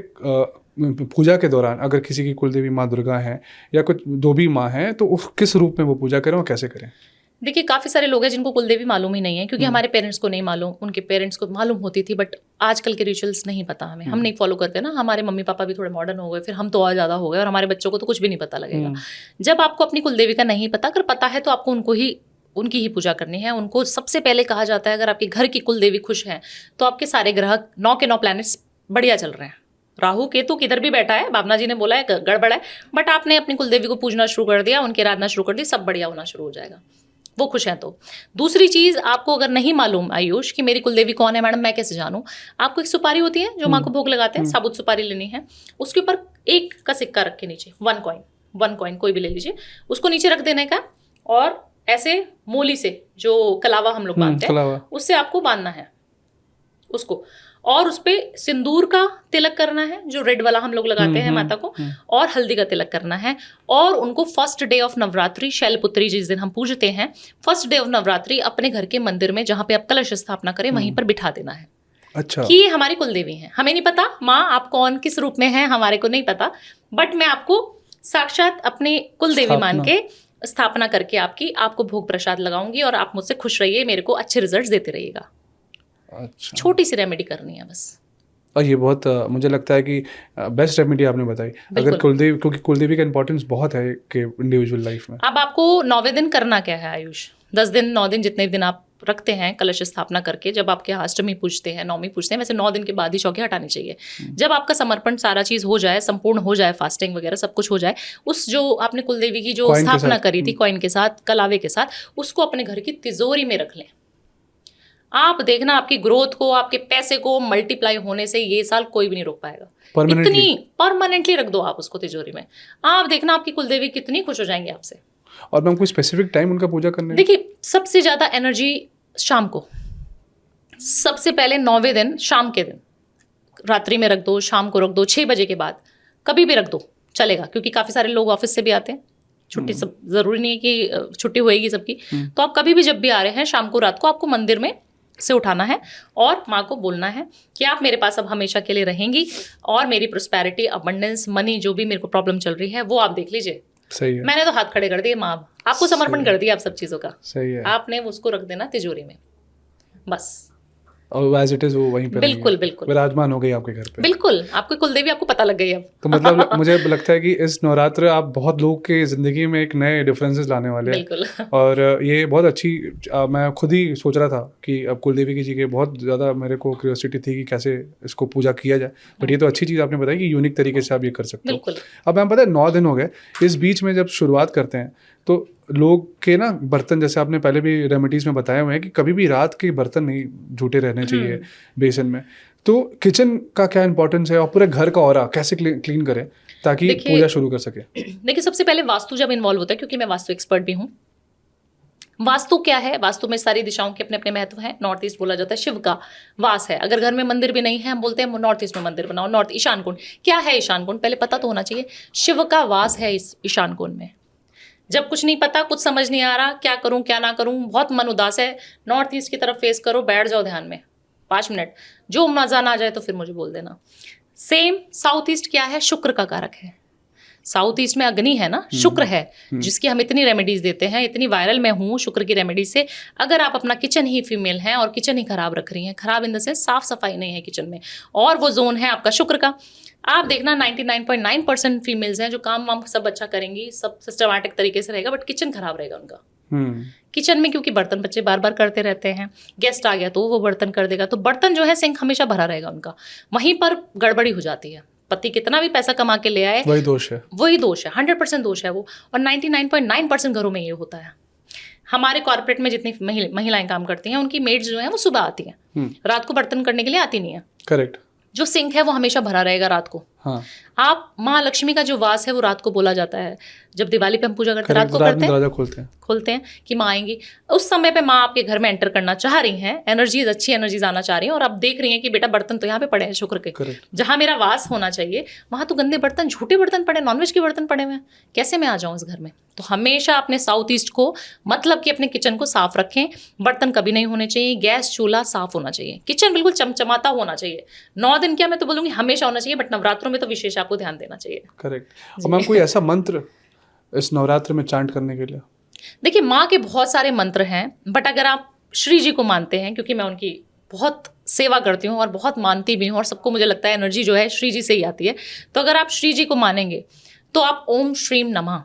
पूजा के दौरान अगर किसी की कुलदेवी माँ दुर्गा है या कुछ धोबी माँ है तो किस रूप में वो पूजा करें और कैसे करें? देखिए काफ़ी सारे लोग हैं जिनको कुलदेवी मालूम ही नहीं है, क्योंकि हमारे पेरेंट्स को नहीं मालूम, उनके पेरेंट्स को मालूम होती थी, बट आजकल के रिचुअल्स नहीं पता हमें, हम नहीं फॉलो करते ना। हमारे मम्मी पापा भी थोड़े मॉडर्न हो गए, फिर हम तो और ज़्यादा हो गए और हमारे बच्चों को तो कुछ भी नहीं पता लगेगा। जब आपको अपनी कुलदेवी का नहीं पता, अगर पता है तो आपको उनकी ही पूजा करनी है। उनको सबसे पहले कहा जाता है अगर आपके घर की कुलदेवी खुश है तो आपके सारे ग्रह 9 के 9 प्लैनेट्स बढ़िया चल रहे हैं। राहु केतु किधर भी बैठा है, भावना जी ने बोला है गड़बड़ है, बट आपने अपनी कुलदेवी को पूजना शुरू कर दिया, उनकी आराधना शुरू कर दी, सब बढ़िया होना शुरू हो जाएगा, वो खुश हैं तो। दूसरी चीज़, आपको अगर नहीं मालूम आयुष कि मेरी कुलदेवी कौन है मैडम, मैं कैसे जानूँ, आपको एक सुपारी होती है जो माँ को भोग लगाते हैं, साबुत सुपारी लेनी है, उसके ऊपर 1 का सिक्का रख के नीचे 1 कॉइन कोई भी ले लीजिए, उसको नीचे रख देने का और ऐसे मोली से, जो कलावा हम लोग बांधते हैं, उससे आपको बांधना है उसको, और उस पर सिंदूर का तिलक करना है जो रेड वाला हम लोग लगाते हैं माता को, और हल्दी का तिलक करना है। और उनको first day of Navratri, Shailputri जिस दिन हम पूजते हैं, फर्स्ट डे ऑफ नवरात्रि अपने घर के मंदिर में जहाँ पे आप कलश स्थापना करें वहीं पर बिठा देना है। अच्छा, कि ये हमारी कुलदेवी है। हमें नहीं पता माँ आप कौन किस रूप में है, हमारे को नहीं पता, बट मैं आपको साक्षात अपनी कुलदेवी मान के स्थापना करके आपको भोग प्रसाद लगाऊंगी और आप मुझसे खुश रहिए, मेरे को अच्छे रिजल्ट्स देते रहिएगा। अच्छा। छोटी सी रेमेडी करनी है बस। और ये बहुत मुझे लगता है कि बेस्ट रेमेडी आपने बताई। अगर बिल्कुल। कुलदेवी, क्योंकि कुलदेवी का इंपॉर्टेंस बहुत है कि इंडिविजुअल लाइफ में। अब आपको 9वें दिन करना क्या है आयुष, 10 दिन 9 दिन जितने दिन आप रखते हैं कलश स्थापना करके, जब आपके यहाँ अष्टमी पूजते हैं, नवमी पूजते हैं, वैसे 9 दिन के बाद ही चौकी हटानी चाहिए। जब आपका समर्पण सारा चीज़ हो जाए, संपूर्ण हो जाए, फास्टिंग वगैरह सब कुछ हो जाए, उस जो आपने कुलदेवी की जो Coin के स्थापना साथ। करी थी कॉइन के साथ, कलावे के साथ, उसको अपने घर की तिजोरी में रख लें। आप देखना आपकी ग्रोथ को, आपके पैसे को मल्टीप्लाई होने से ये साल कोई भी नहीं रोक पाएगा। Permanently? इतनी परमानेंटली रख दो आप उसको तिजोरी में, आप देखना आपकी कुलदेवी कितनी खुश हो जाएंगे आपसे। और मैम कोई स्पेसिफिक टाइम उनका पूजा करने का? देखिए, सबसे ज्यादा एनर्जी शाम को, सबसे पहले 9वें दिन शाम के दिन, रात्रि में रख दो, शाम को रख दो, 6 बजे के बाद कभी भी रख दो चलेगा, क्योंकि काफी सारे लोग ऑफिस से भी आते हैं, छुट्टी सब जरूरी नहीं है कि छुट्टी होएगी सबकी। तो आप कभी भी जब भी आ रहे हैं शाम को, रात को, आपको मंदिर में से उठाना है और माँ को बोलना है कि आप मेरे पास अब हमेशा के लिए रहेंगी और मेरी प्रोस्पेरिटी, अबंडेंस, मनी, जो भी मेरे को प्रॉब्लम चल रही है वो आप देख लीजिए। सही है। मैंने तो हाथ खड़े कर दिए, माँ आपको समर्पण कर दिया आप सब चीज़ों का। सही है। आपने उसको रख देना तिजोरी में बस। और एज इट इज वो वहीं पे बिल्कुल बिल्कुल विराजमान हो गई आपके घर पे। बिल्कुल, आपकी कुलदेवी आपको पता लग गई अब। तो मतलब मुझे लगता है कि इस नवरात्र आप बहुत लोगों की ज़िंदगी में एक नए डिफरेंसेस लाने वाले हैं। बिल्कुल। और ये बहुत अच्छी, मैं खुद ही सोच रहा था कि अब कुलदेवी की जी के बहुत ज़्यादा मेरे को क्यूरियोसिटी थी कि कैसे इसको पूजा किया जाए, बट ये तो अच्छी चीज़ आपने बताई कि यूनिक तरीके से आप ये कर सकते हो। बिल्कुल। अब मैम पता है 9 दिन हो गए, इस बीच में जब शुरुआत करते हैं तो लोग के ना बर्तन, जैसे आपने पहले भी रेमेडीज़ में बताए हुए हैं कि कभी भी रात के बर्तन नहीं झूठे रहने चाहिए बेसन में। तो किचन का क्या इंपॉर्टेंस है और पूरे घर का ऑरा कैसे क्लीन करें ताकि पूजा शुरू कर सके? देखिए, सबसे पहले वास्तु जब इन्वॉल्व होता है, क्योंकि मैं वास्तु एक्सपर्ट भी हूँ। वास्तु क्या है? वास्तु में सारी दिशाओं के अपने अपने महत्व हैं। नॉर्थ ईस्ट बोला जाता है शिव का वास है। अगर घर में मंदिर भी नहीं है, हम बोलते हैं नॉर्थ ईस्ट में मंदिर बनाओ। नॉर्थ ईशान कोण क्या है? ईशान कोण पहले पता तो होना चाहिए। शिव का वास है इस ईशान कोण में। जब कुछ नहीं पता, कुछ समझ नहीं आ रहा, क्या करूं क्या ना करूं, बहुत मन उदास है, नॉर्थ ईस्ट की तरफ फेस करो, बैठ जाओ ध्यान में 5 मिनट, जो मजा ना आ जाए तो फिर मुझे बोल देना। सेम साउथ ईस्ट क्या है? शुक्र का कारक है। साउथ ईस्ट में अग्नि है ना, शुक्र है, जिसकी हम इतनी रेमेडीज देते हैं, इतनी वायरल मैं हूँ शुक्र की रेमेडीज से। अगर आप अपना किचन ही फीमेल हैं और किचन ही खराब रख रही हैं, खराब इन द सेंस साफ सफाई नहीं है किचन में, और वो जोन है आपका शुक्र का, आप देखना 99.9% फीमेल्स हैं जो काम वाम सब अच्छा करेंगी, सब सिस्टमैटिक तरीके से रहेगा, बट किचन खराब रहेगा उनका। किचन में क्योंकि बर्तन बच्चे बार बार करते रहते हैं, गेस्ट आ गया तो वो बर्तन कर देगा, तो बर्तन जो है सिंक हमेशा भरा रहेगा उनका, वहीं पर गड़बड़ी हो जाती है। पति कितना भी पैसा कमा के ले आए, वही दोष है 100% दोष है वो। और 99.9% घरों में ये होता है। हमारे कॉर्पोरेट में जितनी महिलाएं काम करती हैं, उनकी मेड्स जो है वो सुबह आती हैं, रात को बर्तन करने के लिए आती नहीं है। करेक्ट। जो सिंक है वो हमेशा भरा रहेगा रात को। हाँ। आप माँ लक्ष्मी का जो वास है वो रात को बोला जाता है। जब दिवाली पे हम पूजा करते हैं, रात को करते हैं, खोलते हैं कि माँ आएंगी। उस समय पे माँ आपके घर में एंटर करना चाह रही हैं, एनर्जीज, अच्छी एनर्जीज आना चाह रही हैं, और आप देख रही हैं कि बेटा बर्तन तो यहाँ पे पड़े हैं शुक्र के, जहाँ मेरा वास होना चाहिए वहाँ तो गंदे बर्तन, झूठे बर्तन पड़े, नॉनवेज के बर्तन पड़े हुए हैं, कैसे मैं आ जाऊँ इस घर में? तो हमेशा अपने साउथ ईस्ट को, मतलब कि अपने किचन को साफ रखें। बर्तन कभी नहीं होने चाहिए, गैस चूल्हा साफ होना चाहिए, किचन बिल्कुल चमचमाता होना चाहिए। 9 दिन क्या मैं तो बोलूँगी हमेशा होना चाहिए, बट नवरात्रों में तो विशेष आपको ध्यान देना चाहिए। करेक्ट। और मैम कोई ऐसा मंत्र इस नवरात्र में चांट करने के लिए? देखिए, माँ के बहुत सारे मंत्र हैं, बट अगर आप श्री जी को मानते हैं, क्योंकि मैं उनकी बहुत सेवा करती हूँ और बहुत मानती भी हूँ, और सबको मुझे लगता है एनर्जी जो है श्री जी से ही आती है, तो अगर आप श्री जी को मानेंगे तो आप ओम श्रीम नमः,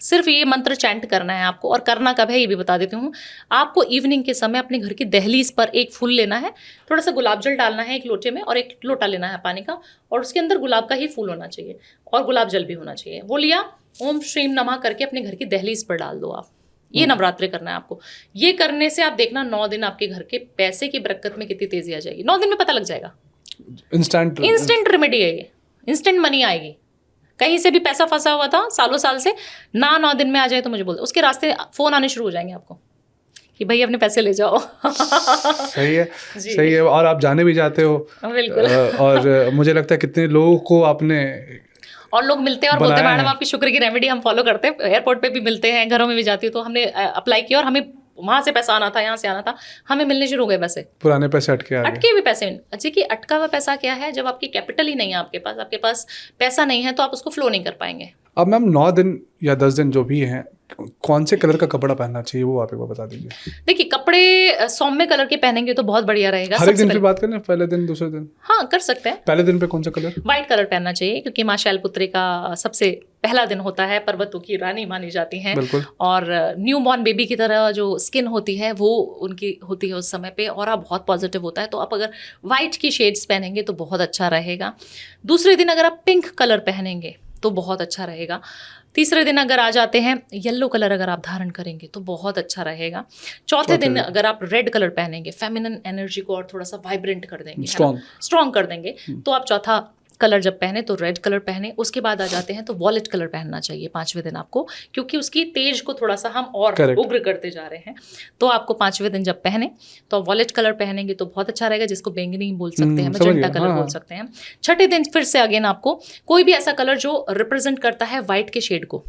सिर्फ ये मंत्र चैंट करना है आपको। और करना कब है ये भी बता देती हूँ। आपको इवनिंग के समय अपने घर की दहलीज पर एक फूल लेना है, थोड़ा सा गुलाब जल डालना है एक लोटे में, और एक लोटा लेना है पानी का, और उसके अंदर गुलाब का ही फूल होना चाहिए और गुलाब जल भी होना चाहिए। वो लिया, ओम श्रीम नमः करके अपने घर की दहलीज पर डाल दो आप। ये नवरात्रि करना है आपको। ये करने से आप देखना 9 दिन आपके घर के पैसे की बरकत में कितनी तेजी आ जाएगी। 9 दिन में पता लग जाएगा। इंस्टेंट रेमेडी है ये, इंस्टेंट मनी आएगी। कहीं से भी पैसा फंसा हुआ था सालों साल से, ना 9 दिन में आ जाए तो मुझे बोल दो, उसके रास्ते फोन आने शुरू हो जाएंगे आपको कि भाई अपने पैसे ले जाओ। सही है, सही है। और आप जाने भी जाते हो। बिल्कुल। और मुझे लगता है कितने लोगों को आपने, और लोग मिलते हैं और बोलते हैं मैडम आपकी शुक्र की रेमेडी हम फॉलो करते हैं। एयरपोर्ट पे भी मिलते हैं, घरों में भी जाती हूँ, तो हमने अप्लाई किया और हमें वहां से पैसा आना था, यहाँ से आना था, हमें मिलने शुरू हो गए पैसे, पुराने पैसे अटके हुए पैसे। अच्छा, कि अटका हुआ पैसा क्या है? जब आपकी कैपिटल ही नहीं है, आपके पास पैसा नहीं है, तो आप उसको फ्लो नहीं कर पाएंगे। अब मैम 9 दिन या 10 दिन जो भी हैं, कौन से कलर का कपड़ा पहनना चाहिए वो आप एक बार बता दीजिए। देखिए कपड़े सौम्य कलर के पहनेंगे तो बहुत बढ़िया रहेगा। हर एक दिन सबसे की बात करें, पहले दिन दूसरे दिन? हाँ कर सकते हैं। पहले दिन पे कौन सा कलर? व्हाइट कलर पहनना चाहिए, क्योंकि माँ शैलपुत्री का सबसे पहला दिन होता है, पर्वतों की रानी मानी जाती हैं। बिल्कुल। और न्यू बॉर्न बेबी की तरह जो स्किन होती है वो उनकी होती है उस समय पे, और आप बहुत पॉजिटिव होता है। तो आप अगर वाइट की शेड्स पहनेंगे तो बहुत अच्छा रहेगा। दूसरे दिन अगर आप पिंक कलर पहनेंगे तो बहुत अच्छा रहेगा। तीसरे दिन अगर आ जाते हैं येलो कलर अगर आप धारण करेंगे तो बहुत अच्छा रहेगा। चौथे दिन अगर आप रेड कलर पहनेंगे, फेमिनिन एनर्जी को और थोड़ा सा वाइब्रेंट कर देंगे, स्ट्रॉन्ग कर देंगे, तो आप चौथा कलर जब पहने तो रेड कलर पहने। उसके बाद आ जाते हैं तो वॉलेट कलर पहनना चाहिए पांचवें दिन आपको, क्योंकि उसकी तेज को थोड़ा सा हम और उग्र करते जा रहे हैं। तो आपको पांचवें दिन जब पहने तो आप वॉलेट कलर पहनेंगे तो बहुत अच्छा रहेगा, जिसको बैंगनी बोल सकते हैं, मैजेंटा कलर बोल सकते हैं। छठे दिन फिर से अगेन आपको कोई भी ऐसा कलर जो रिप्रेजेंट करता है व्हाइट के शेड को,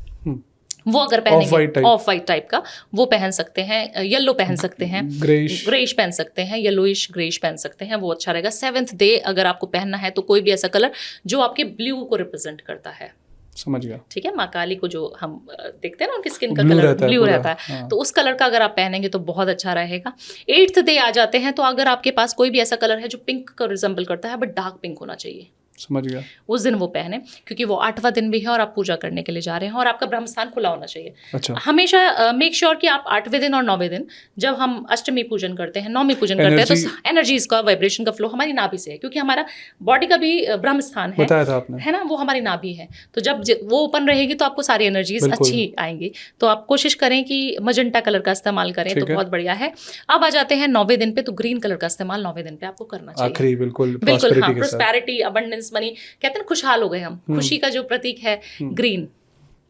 वो अगर पहनेंगे ऑफ वाइट टाइप का वो पहन सकते हैं। येलो पहन सकते हैं, ग्रेइश पहन सकते हैं, येलोइश ग्रेइश पहन सकते हैं, वो अच्छा रहेगा। सेवेंथ डे अगर आपको पहनना है तो कोई भी ऐसा कलर जो आपके ब्लू को रिप्रेजेंट करता है। समझ गया। ठीक है, माँ काली को जो हम देखते हैं ना, उनकी स्किन का कलर ब्लू रहता है। हाँ। तो उस कलर का अगर आप पहनेंगे तो बहुत अच्छा रहेगा। 8th डे आ जाते हैं तो अगर आपके पास कोई भी ऐसा कलर है जो पिंक को रिजेंबल करता है बट डार्क पिंक होना चाहिए, समझ गया, उस दिन वो पहने, क्योंकि वो 8वां दिन भी है और आप पूजा करने के लिए जा रहे हैं और आपका ब्रह्म स्थान खुला होना चाहिए। अच्छा। हमेशा मेक श्योर कि आप 8वें दिन और 9वें दिन जब हम अष्टमी पूजन करते हैं, नौमी पूजन करते हैं, तो एनर्जीज का वाइब्रेशन का फ्लो हमारी नाभि से है, क्योंकि हमारा बॉडी का भी ब्रह्म स्थान है, बताया था आपने, है ना, वो हमारी नाभि है। तो जब वो ओपन रहेगी तो आपको सारी एनर्जीज अच्छी आएंगी। तो आप कोशिश करें कि मजेंटा कलर का इस्तेमाल करें तो बहुत बढ़िया है। अब आ जाते हैं 9वें दिन पे, तो ग्रीन कलर का इस्तेमाल 9वें दिन पे आपको करना चाहिए। आखिरी बिल्कुल हाँ, प्रोस्पेरिटी, अबंडेंस, मनी, कहते हैं खुशहाल हो गए हम, खुशी का जो प्रतीक है ग्रीन,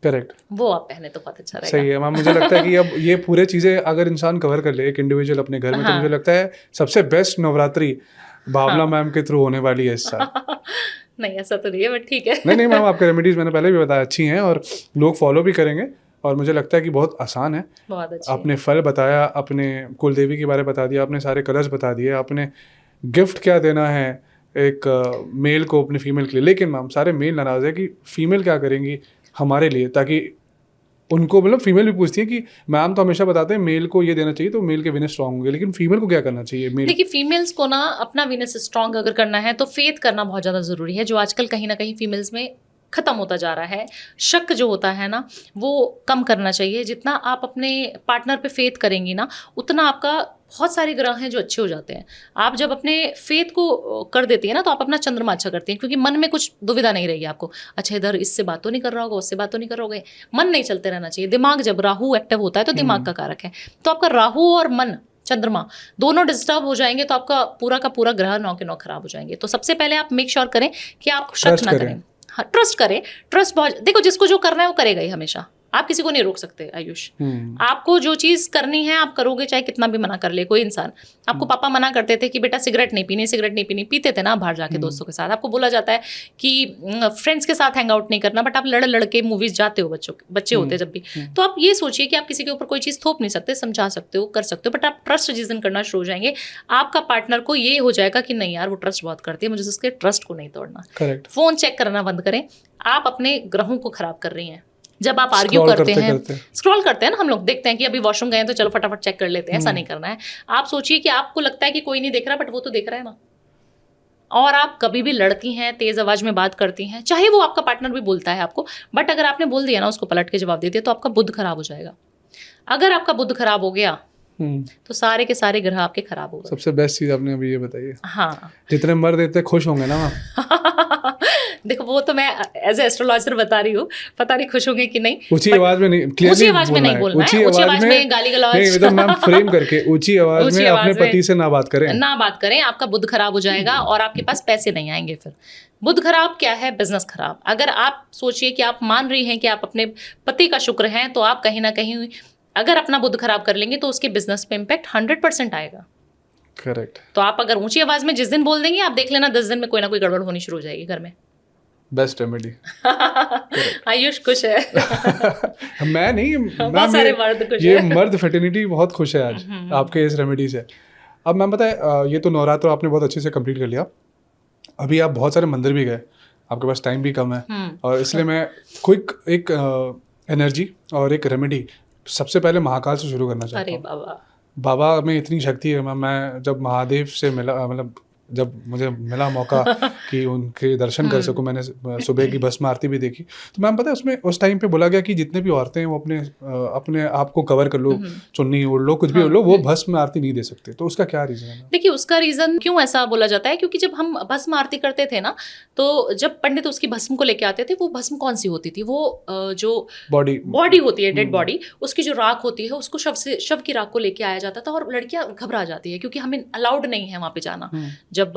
करेक्ट, वो आप पहने तो बहुत अच्छा रहेगा। सही है मैम। मुझे लगता है कि अब ये पूरे चीजें अगर इंसान कवर कर ले एक इंडिविजुअल अपने घर में, तो मुझे लगता है सबसे बेस्ट नवरात्रि भावना मैम के थ्रू होने वाली है इस साल। नहीं ऐसा तो नहीं है, बट ठीक है। नहीं मैम, आपके रेमेडीज मैंने पहले भी बताया अच्छी हैं और लोग फॉलो भी करेंगे, और मुझे लगता है कि बहुत आसान है। बहुत अच्छी। आपने फल बताया, अपने कुल देवी के बारे में बता दिया, आपने सारे कलर्स बता दिए, आपने गिफ्ट क्या देना है एक मेल को अपने फीमेल के लिए। लेकिन मैम सारे मेल नाराज़ है कि फीमेल क्या करेंगी हमारे लिए, ताकि उनको, मतलब फीमेल भी पूछती है कि मैम तो हमेशा बताते हैं मेल को ये देना चाहिए तो मेल के विनस स्ट्रांग होंगे, लेकिन फीमेल को क्या करना चाहिए? मेल, देखिए फीमेल्स को ना अपना विनस स्ट्रांग अगर करना है तो फेथ करना बहुत ज़्यादा ज़रूरी है, जो आजकल कहीं ना कहीं फीमेल्स में खत्म होता जा रहा है। शक जो होता है ना वो कम करना चाहिए। जितना आप अपने पार्टनर पे फेथ करेंगी ना, उतना आपका बहुत सारे ग्रह हैं जो अच्छे हो जाते हैं। आप जब अपने फेथ को कर देती है ना तो आप अपना चंद्रमा अच्छा करती हैं, क्योंकि मन में कुछ दुविधा नहीं रहेगी आपको, अच्छा इधर इससे बात तो नहीं कर रहा होगा, उससे बात तो नहीं कर रहा होगा, मन नहीं चलते रहना चाहिए। दिमाग जब राहु एक्टिव होता है तो दिमाग का कारक है, तो आपका राहु और मन, चंद्रमा दोनों डिस्टर्ब हो जाएंगे तो आपका पूरा का पूरा ग्रह 9 के 9 खराब हो जाएंगे। तो सबसे पहले आप मेक श्योर करें कि आप शक ना करें, हाँ ट्रस्ट करें। ट्रस्ट बहुत, देखो जिसको जो करना है वो करेगा ही हमेशा, आप किसी को नहीं रोक सकते आयुष। आपको जो चीज करनी है आप करोगे, चाहे कितना भी मना कर ले कोई इंसान। आपको पापा मना करते थे कि बेटा सिगरेट नहीं पीनी, सिगरेट नहीं पीनी, पीते थे ना बाहर जाके दोस्तों के साथ। आपको बोला जाता है कि फ्रेंड्स के साथ हैंग आउट नहीं करना, बट आप लड़ के मूवीज जाते हो, बच्चे होते जब भी। तो आप ये सोचिए कि आप किसी के ऊपर कोई चीज थोप नहीं सकते, समझा सकते हो, कर सकते हो, बट आप ट्रस्ट जिस दिन करना शुरू हो जाएंगे आपका पार्टनर को ये हो जाएगा कि नहीं यार वो ट्रस्ट बहुत करती है, मुझे उसके ट्रस्ट को नहीं तोड़ना। करेक्ट। फोन चेक करना बंद करें, आप अपने ग्रहों को खराब कर रही हैं। जब आप आर्ग्यू करते हैं, स्क्रॉल करते हैं ना, हम लोग देखते हैं कि अभी वॉशरूम गए हैं तो चलो फटाफट चेक कर लेते हैं, ऐसा नहीं करना है। आप सोचिए कि आपको लगता है कि कोई नहीं देख रहा, बट वो तो देख रहा है ना। और आप कभी भी लड़ती हैं, तेज आवाज में बात करती हैं, चाहे वो आपका पार्टनर भी बोलता है आपको, बट अगर आपने बोल दिया ना, उसको पलट के जवाब दे दिया, तो आपका बुध खराब हो जाएगा। अगर आपका बुध खराब हो गया तो सारे के सारे ग्रह आपके खराब हो गए। सबसे बेस्ट चीज आपने अभी ये बताई है। हाँ, जितने मर्द इतने खुश होंगे ना देखो वो तो मैं एज ए एस्ट्रोलॉजर बता रही हूँ, पता नहीं खुश होंगे कि नहीं। ऊंची आवाज में नहीं, ऊंची आवाज में नहीं बोलना है, ऊंची आवाज में गाली गलौज नहीं, मतलब मैम फ्रेम करके ऊंची आवाज में अपने पति से ना बात करें, आपका बुध खराब हो जाएगा और आपके पास पैसे नहीं आएंगे। फिर बुध खराब क्या है, बिजनेस खराब। अगर आप सोचिए कि आप मान रही हैं कि आप अपने पति का शुक्र हैं, तो आप कहीं ना कहीं अगर अपना बुध खराब कर लेंगे तो उसके बिजनेस पे इम्पैक्ट 100% आएगा। करेक्ट। तो आप अगर ऊंची आवाज में जिस दिन बोल देंगे, आप देख लेना 10 दिन में कोई ना कोई गड़बड़ होनी शुरू हो जाएगी घर में। Best remedy. आयुष खुश है। मैं नहीं, बहुत सारे मर्द खुश ये मर्द फर्टिलिटी बहुत खुश है आज आपके इस रेमेडी से। अब मैम पता है, ये तो नवरात्र आपने बहुत अच्छे से कंप्लीट कर लिया, अभी आप बहुत सारे मंदिर भी गए, आपके पास टाइम भी कम है, और इसलिए मैं क्विक एक एनर्जी और एक रेमेडी सबसे पहले महाकाल से शुरू करना चाहता अरे हूँ। बाबा, बाबा में इतनी शक्ति है मैम, मैं जब महादेव से मिला, मतलब जब मुझे मिला मौका कि उनके दर्शन कर सकूं, मैंने सुबह की भस्म आरती भी देखी। तो मैम पता है उसमें उस टाइम पे बोला गया कि जितने भी औरतें हैं वो अपने आप को कवर कर लो, चुन्नी ओढ़ लो, कुछ भी ओढ़ लो, वो भस्म आरती नहीं दे सकते। तो उसका क्या रीजन है? देखिए उसका रीज़न क्यों ऐसा बोला जाता है, क्योंकि जब हम भस्म आरती करते थे ना, तो जब पंडित उसकी भस्म को लेके आते थे, वो भस्म कौन सी होती थी, वो जो बॉडी होती है, डेड बॉडी, उसकी जो राख होती है उसको शव की राख को लेके आया जाता था, और लड़कियां घबरा जाती है क्योंकि हमें अलाउड नहीं है वहाँ पे जाना। जब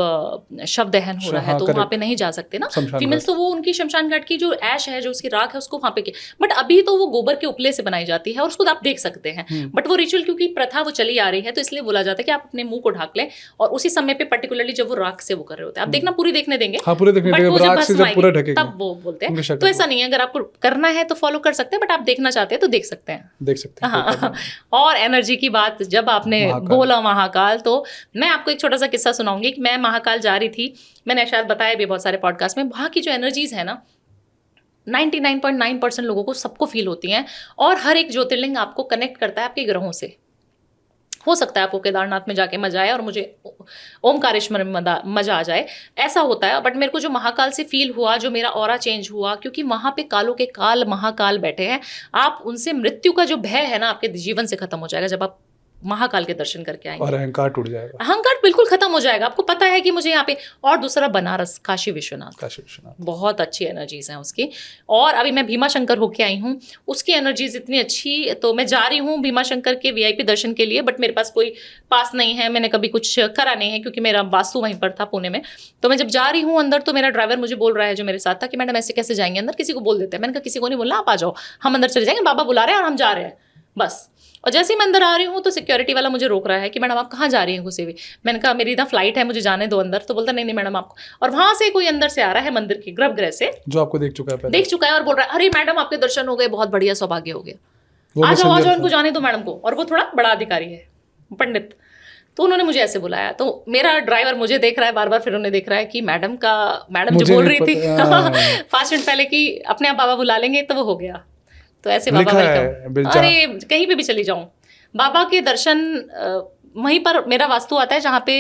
शव दहन हो रहा है तो वहाँ पे नहीं जा सकते ना फीमेल्स, तो वो उनकी शमशान घाट की जो ऐश है, जो उसकी राख है, उसको वहाँ पे बट अभी तो वो गोबर के उपले से बनाई जाती है और उसको आप देख सकते हैं। बट वो रिचुअल क्योंकि प्रथा वो चली आ रही है, तो इसलिए बोला जाता है कि आप अपने मुंह को ढाक लें, और उसी समय पे पर्टिकुलरली जब वो राख से वो कर रहे होते हैं, आप देखना पूरी देखने देंगे, पूरे देखने देंगे, राख से जब पूरा ढकेगा तब वो बोलते हैं। तो ऐसा नहीं है, अगर आपको करना है तो फॉलो कर सकते हैं, बट आप देखना चाहते हैं तो देख सकते हैं। हाँ। और एनर्जी की बात जब आपने बोला महाकाल, तो मैं आपको एक छोटा सा किस्सा सुनाऊंगी कि मैं महाकाल जा रही थी, मैंने शायद बताया भी बहुत सारे पॉडकास्ट में। वहाँ की जो एनर्जीज है ना, 99.9% लोगों को सबको फील होती हैं, और हर एक ज्योतिर्लिंग आपको कनेक्ट करता है आपके ग्रहों से। हो सकता है आपको केदारनाथ में जाके मजा आए और मुझे ओमकारेश्वर में मजा आ जाए, ऐसा होता है। बट मेरे को जो महाकाल से फील हुआ, जो मेरा ऑरा चेंज हुआ, क्योंकि वहाँ पे कालों के काल महाकाल बैठे हैं, आप उनसे मृत्यु का जो भय है ना आपके जीवन से खत्म हो जाएगा जब आप महाकाल के दर्शन करके आएंगे, और अहंकार टूट जाएगा, अहंकार बिल्कुल खत्म हो जाएगा। आपको पता है कि मुझे यहाँ पे, और दूसरा बनारस, काशी विश्वनाथ बहुत अच्छी एनर्जीज हैं उसकी। और अभी मैं भीमा शंकर होके आई हूँ, उसकी एनर्जीज इतनी अच्छी, तो मैं जा रही हूँ भीमा शंकर के VIP दर्शन के लिए, बट मेरे पास कोई पास नहीं है, मैंने कभी कुछ करा नहीं है क्योंकि मेरा वास्तु वहीं पर था पुणे में। तो मैं जब जा रही हूँ अंदर, तो मेरा ड्राइवर मुझे बोल रहा है, जो मेरे साथ था, कि मैडम ऐसे कैसे जाएंगे अंदर, किसी को बोल देते हैं। मैंने कहा किसी को नहीं बोलना, आप आ जाओ, हम अंदर चले जाएंगे, बाबा बुला रहे हैं और हम जा रहे हैं बस। और जैसे ही मैं अंदर आ रही हूँ तो सिक्योरिटी वाला मुझे रोक रहा है कि मैडम आप कहाँ जा रही हैं घुसे हुए। मैंने कहा मेरी इधर फ्लाइट है, मुझे जाने दो अंदर। तो बोलता नहीं मैडम आपको, और वहां से कोई अंदर से आ रहा है मंदिर की गर्भगृह से, जो आपको देख चुका है और बोल रहा है अरे मैडम आपके दर्शन हो गए, बहुत बढ़िया, सौभाग्य हो गया, आ जाओ उनको जाने दो मैडम को। और वो थोड़ा बड़ा अधिकारी है, पंडित, तो उन्होंने मुझे ऐसे बुलाया। तो मेरा ड्राइवर मुझे देख रहा है बार बार, फिर उन्हें देख रहा है कि मैडम जो बोल रही थी 5 मिनट पहले कि अपने आप बाबा बुला लेंगे, तो वो हो गया। तो ऐसे बाबा वेलकम, अरे कहीं पे भी चली जाऊं, बाबा के दर्शन वहीं पर मेरा वास्तु आता है जहाँ पे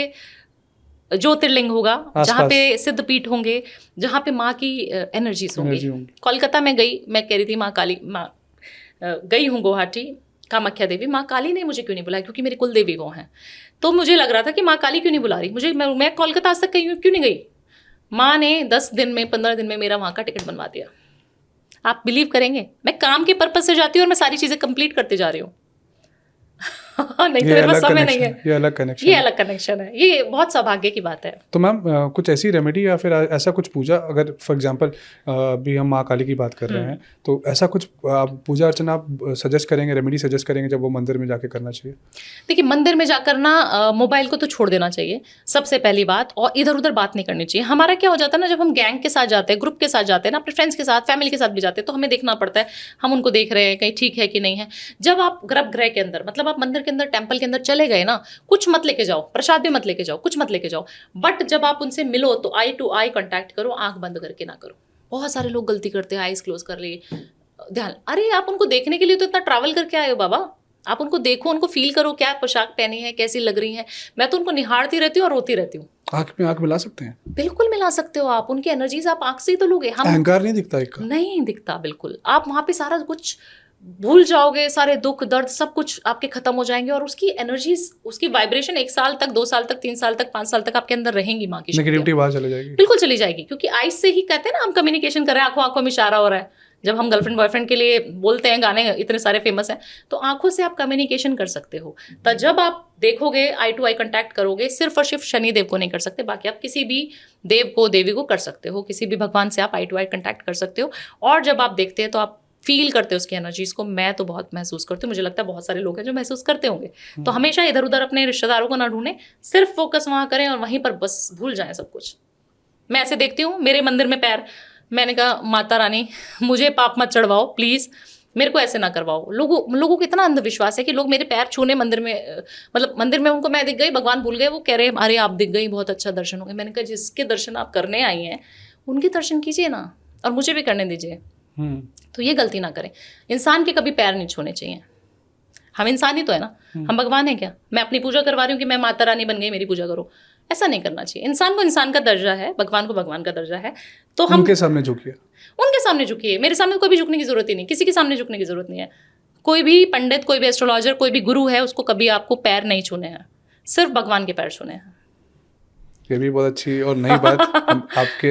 ज्योतिर्लिंग होगा, जहाँ पे सिद्ध पीठ होंगे, जहाँ पे माँ की एनर्जीज होंगी। कोलकाता में गई, मैं कह रही थी माँ काली, माँ गई हूँ गुवाहाटी, कामाख्या देवी, माँ काली ने मुझे क्यों नहीं बुलाया, क्योंकि मेरी कुल देवी वो हैं। तो मुझे लग रहा था कि माँ काली क्यों नहीं बुला रही मुझे, मैं कोलकाता आज तक कहीं क्यों नहीं गई। माँ ने 10 दिन में 15 दिन में मेरा वहाँ का टिकट बनवा दिया। आप बिलीव करेंगे, मैं काम के पर्पज से जाती हूँ और मैं सारी चीजें कंप्लीट करते जा रही हूँ। नहीं तो मेरे पास समय नहीं है। ये अलग कनेक्शन है, ये बहुत सौभाग्य की बात है। तो मैम कुछ ऐसी रेमेडी या फिर ऐसा कुछ पूजा, अगर फॉर एग्जांपल अभी हम माँ काली की बात कर रहे हैं, तो ऐसा कुछ पूजा अर्चना आप सजेस्ट करेंगे, रेमेडी सजेस्ट करेंगे जब वो मंदिर में जाके करना चाहिए? देखिए मंदिर में जाकर ना मोबाइल को तो छोड़ देना चाहिए सबसे पहली बात, और इधर उधर बात नहीं करनी चाहिए। हमारा क्या हो जाता है ना, जब हम गैंग के साथ जाते हैं, ग्रुप के साथ जाते हैं ना, अपने फ्रेंड्स के साथ, फैमिली के साथ भी जाते हैं, तो हमें देखना पड़ता है हम उनको देख रहे हैं कहीं ठीक है कि नहीं है। जब आप गर्भगृह के अंदर, मतलब आप मंदिर के अंदर, टेम्पल के अंदर चले गए ना, कुछ मत लेके जाओ, प्रसाद भी मत लेके जाओ, कुछ मत लेके जाओ, बट जब आप उनसे मिलो तो आई टू आई कांटेक्ट करो, आंख बंद करके ना करो। बहुत सारे लोग गलती करते हैं, आईज क्लोज कर लिए, ध्यान, अरे आप उनको देखने के लिए तो इतना ट्रैवल करके आए हो बाबा, आप उनको देखो, उनको फील करो, क्या पोशाक पहनी है, कैसी लग रही है। मैं तो उनको निहारती रहती हूँ और रोती रहती हूँ। आंख में आंख मिला सकते हैं? बिल्कुल मिला सकते हो आप, उनकी एनर्जीज आप आंख से ही तो लोगे। हम अहंकार नहीं दिखता, एक नहीं दिखता बिल्कुल। आप वहां पे सारा कुछ भूल जाओगे, सारे दुख दर्द सब कुछ आपके खत्म हो जाएंगे, और उसकी एनर्जीज, उसकी वाइब्रेशन 1 साल तक, 2 साल तक, 3 साल तक, 5 साल तक आपके अंदर रहेंगी। माँ की नेगेटिविटी बाहर चली जाएगी, बिल्कुल चली जाएगी, क्योंकि आइज से ही कहते हैं ना हम कम्युनिकेशन कर रहे हैं, आंखों आंखों में इशारा हो रहा है। जब हम गर्लफ्रेंड बॉयफ्रेंड के लिए बोलते हैं, गाने इतने सारे फेमस हैं, तो आंखों से आप कम्युनिकेशन कर सकते हो। तो जब आप देखोगे, आई टू आई कांटेक्ट करोगे, सिर्फ और सिर्फ शनि देव को नहीं कर सकते, बाकी आप किसी भी देव को, देवी को कर सकते हो, किसी भी भगवान से आप आई टू आई कांटेक्ट कर सकते हो। और जब आप देखते हैं तो आप फील करते हो उसकी एनर्जीज को। मैं तो बहुत महसूस करती हूँ, मुझे लगता है बहुत सारे लोग हैं जो महसूस करते होंगे। तो हमेशा इधर उधर अपने रिश्तेदारों को ना ढूंढें, सिर्फ फोकस वहाँ करें और वहीं पर बस भूल जाएं सब कुछ। मैं ऐसे देखती हूँ मेरे मंदिर में पैर, मैंने कहा माता रानी मुझे पाप मत चढ़वाओ प्लीज़, मेरे को ऐसे ना करवाओ। लोगों को इतना अंधविश्वास है कि लोग मेरे पैर छूने मंदिर में, मतलब मंदिर में उनको मैं दिख गई, भगवान भूल गए, वो कह रहे हैं अरे आप दिख गई, बहुत अच्छा दर्शन हो गया। मैंने कहा जिसके दर्शन आप करने आई हैं उनके दर्शन कीजिए ना, और मुझे भी करने दीजिए। तो ये गलती ना करें, इंसान के कभी पैर नहीं छूने चाहिए। हम इंसान ही तो है ना, हम भगवान है क्या? मैं अपनी पूजा करवा रही हूँ कि मैं माता रानी बन गई, मेरी पूजा करो, ऐसा नहीं करना चाहिए। इंसान को इंसान का दर्जा है, भगवान को भगवान का दर्जा है। तो हम उनके सामने झुकिए, उनके सामने झुकिए, मेरे सामने कोई भी झुकने की जरूरत ही नहीं, किसी के सामने झुकने की जरूरत नहीं है। कोई भी पंडित, कोई भी एस्ट्रोलॉजर, कोई भी गुरु है, उसको कभी आपको पैर नहीं छूने हैं, सिर्फ भगवान के पैर छूने हैं। ये भी बहुत अच्छी और नई बात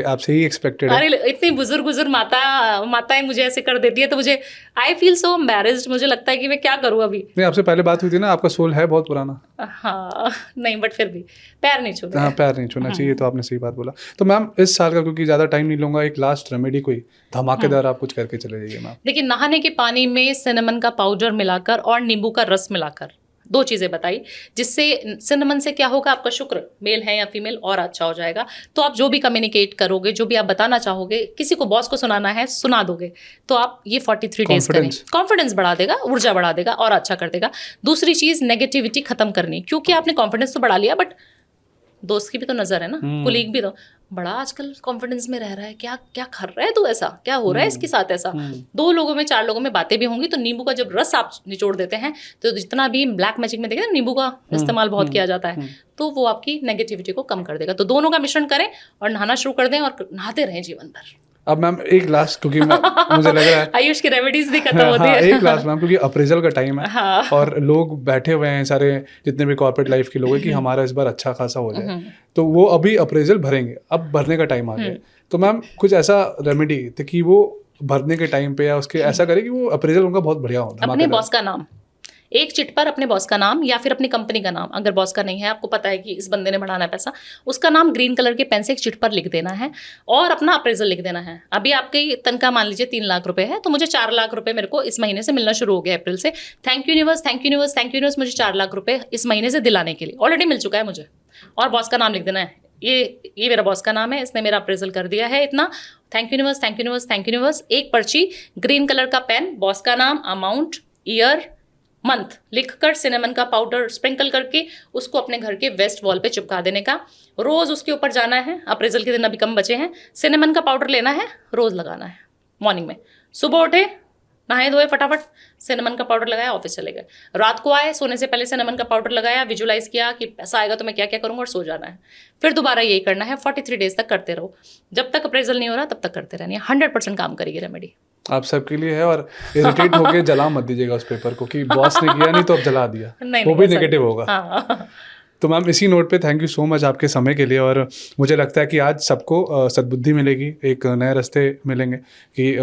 आपसे ही एक्सपेक्टेड है। अरे इतनी बुजुर्ग माताएं मुझे ऐसे कर देती है तो मुझे आई फील सो एम्बैरेस्ड। मुझे लगता है कि मैं क्या करूँ अभी। नहीं, आपसे पहले बात हुई थी ना, आपका सोल है बहुत पुराना। हाँ नहीं, बट फिर भी पैर नहीं छूने। हाँ, पैर नहीं छूना चाहिए, तो आपने सही बात बोला। तो मैम इस साल का, क्योंकि ज़्यादा टाइम नहीं लूँगा, एक लास्ट रेमेडी कोई धमाकेदार आप कुछ करके चले जाइए मैम। देखिए, नहाने के पानी में सिनेमन का पाउडर मिलाकर और नींबू का रस मिलाकर, 2 चीज़ें बताई, जिससे सिनेमन से क्या होगा, आपका शुक्र मेल है या फीमेल और अच्छा हो जाएगा। तो आप जो भी कम्युनिकेट करोगे, जो भी आप बताना चाहोगे, किसी को बॉस को सुनाना है, सुना दोगे। तो आप ये 43 डेज करें, कॉन्फिडेंस बढ़ा देगा, ऊर्जा बढ़ा देगा और अच्छा कर देगा। दूसरी चीज़, नेगेटिविटी खत्म करनी, क्योंकि आपने कॉन्फिडेंस तो बढ़ा लिया, बट दोस्त की भी तो नज़र है ना, कुलीग भी तो बड़ा आजकल कॉन्फिडेंस में रह रहा है, क्या क्या कर रहा है तू, ऐसा क्या हो रहा है इसके साथ ऐसा। 2 लोगों में 4 लोगों में बातें भी होंगी। तो नींबू का जब रस आप निचोड़ देते हैं, तो जितना भी ब्लैक मैजिक में देखते हैं नींबू का इस्तेमाल बहुत किया जाता है, तो वो आपकी नेगेटिविटी को कम कर देगा। तो दोनों का मिश्रण करें और नहाना शुरू कर दें और नहाते रहें जीवन भर। अब मैम एक लास्ट, क्योंकि मुझे लग रहा है आयुष की रेमेडीज भी खत्म होती हाँ, है। एक लास्ट मैम, क्योंकि अप्रेजल का टाइम है। हाँ। और लोग बैठे हुए हैं सारे, जितने भी कॉर्पोरेट लाइफ के लोग हैं, कि हमारा इस बार अच्छा खासा हो जाए, तो वो अभी अप्रेजल भरेंगे, अब भरने का टाइम आ गया। तो मैम कुछ ऐसा रेमेडी कि वो भरने के टाइम पे या उसके ऐसा करे कि वो अप्रेजल उनका बहुत बढ़िया हो। अपने बॉस का नाम एक चिट पर, अपने बॉस का नाम या फिर अपनी कंपनी का नाम, अगर बॉस का नहीं है, आपको पता है कि इस बंदे ने बढ़ाना है पैसा, उसका नाम ग्रीन कलर के पेन से एक चिट पर लिख देना है और अपना अप्रेजल लिख देना है। अभी आपकी तनख्वाह मान लीजिए 3 लाख रुपए है, तो मुझे 4 लाख रुपए मेरे को इस महीने से मिलना शुरू हो गया अप्रैल से। Thank you universe, thank you universe, thank you universe, मुझे 4 लाख रुपए इस महीने से दिलाने के लिए। ऑलरेडी मिल चुका है मुझे, और बॉस का नाम लिख देना है, ये मेरा बॉस का नाम है, इसने मेरा अप्रेजल कर दिया है इतना। Thank you universe, thank you universe, thank you universe. एक पर्ची, ग्रीन कलर का पेन, बॉस का नाम, अमाउंट, ईयर, मंथ लिखकर सिनेमन का पाउडर स्प्रिंकल करके उसको अपने घर के वेस्ट वॉल पे चिपका देने का। रोज उसके ऊपर जाना है, अप्रेजल के दिन अभी कम बचे हैं, सिनेमन का पाउडर लेना है, रोज लगाना है। मॉर्निंग में सुबह उठे, नहाए धोए, फटाफट सिनेमन का पाउडर लगाया, ऑफिस चले गए। रात को आए, सोने से पहले सिनेमन का पाउडर लगाया, विजुलाइज किया कि पैसा आएगा तो मैं क्या क्या करूंगा, और सो जाना है। फिर दोबारा यही करना है, 43 डेज तक करते रहो। जब तक अप्रेजल नहीं हो रहा तब तक करते रहनी है। 100% काम करेगी रेमेडी, आप सबके लिए है। और इरिटेट होके जला मत दीजिएगा उस पेपर को कि बॉस ने किया नहीं तो अब जला दिया, वो भी नेगेटिव होगा। हाँ। तो मैम इसी नोट पे थैंक यू सो मच आपके समय के लिए। और मुझे लगता है कि आज सबको सद्बुद्धि मिलेगी, एक नए रास्ते मिलेंगे कि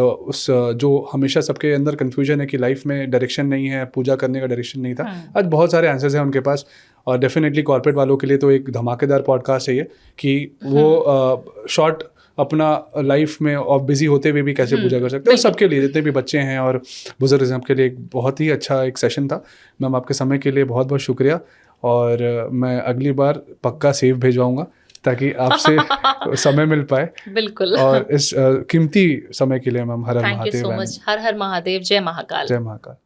जो हमेशा सबके अंदर कन्फ्यूजन है कि लाइफ में डायरेक्शन नहीं है, पूजा करने का डायरेक्शन नहीं था, आज बहुत सारे आंसर्स हैं उनके पास। और डेफिनेटली कॉर्पोरेट वालों के लिए तो एक धमाकेदार पॉडकास्ट है ये, कि वो शॉर्ट अपना लाइफ में और बिजी होते हुए भी कैसे पूजा कर सकते हैं। और सबके लिए, जितने भी बच्चे हैं और बुजुर्ग, सबके लिए एक बहुत ही अच्छा एक सेशन था। मैम आपके समय के लिए बहुत बहुत शुक्रिया। और मैं अगली बार पक्का सेव भेजवाऊंगा ताकि आपसे समय मिल पाए। बिल्कुल। और इस कीमती समय के लिए मैम हर हर Mahadev. Thank you so much. Har हर महादेव। जय महाकाल। जय महाकाल।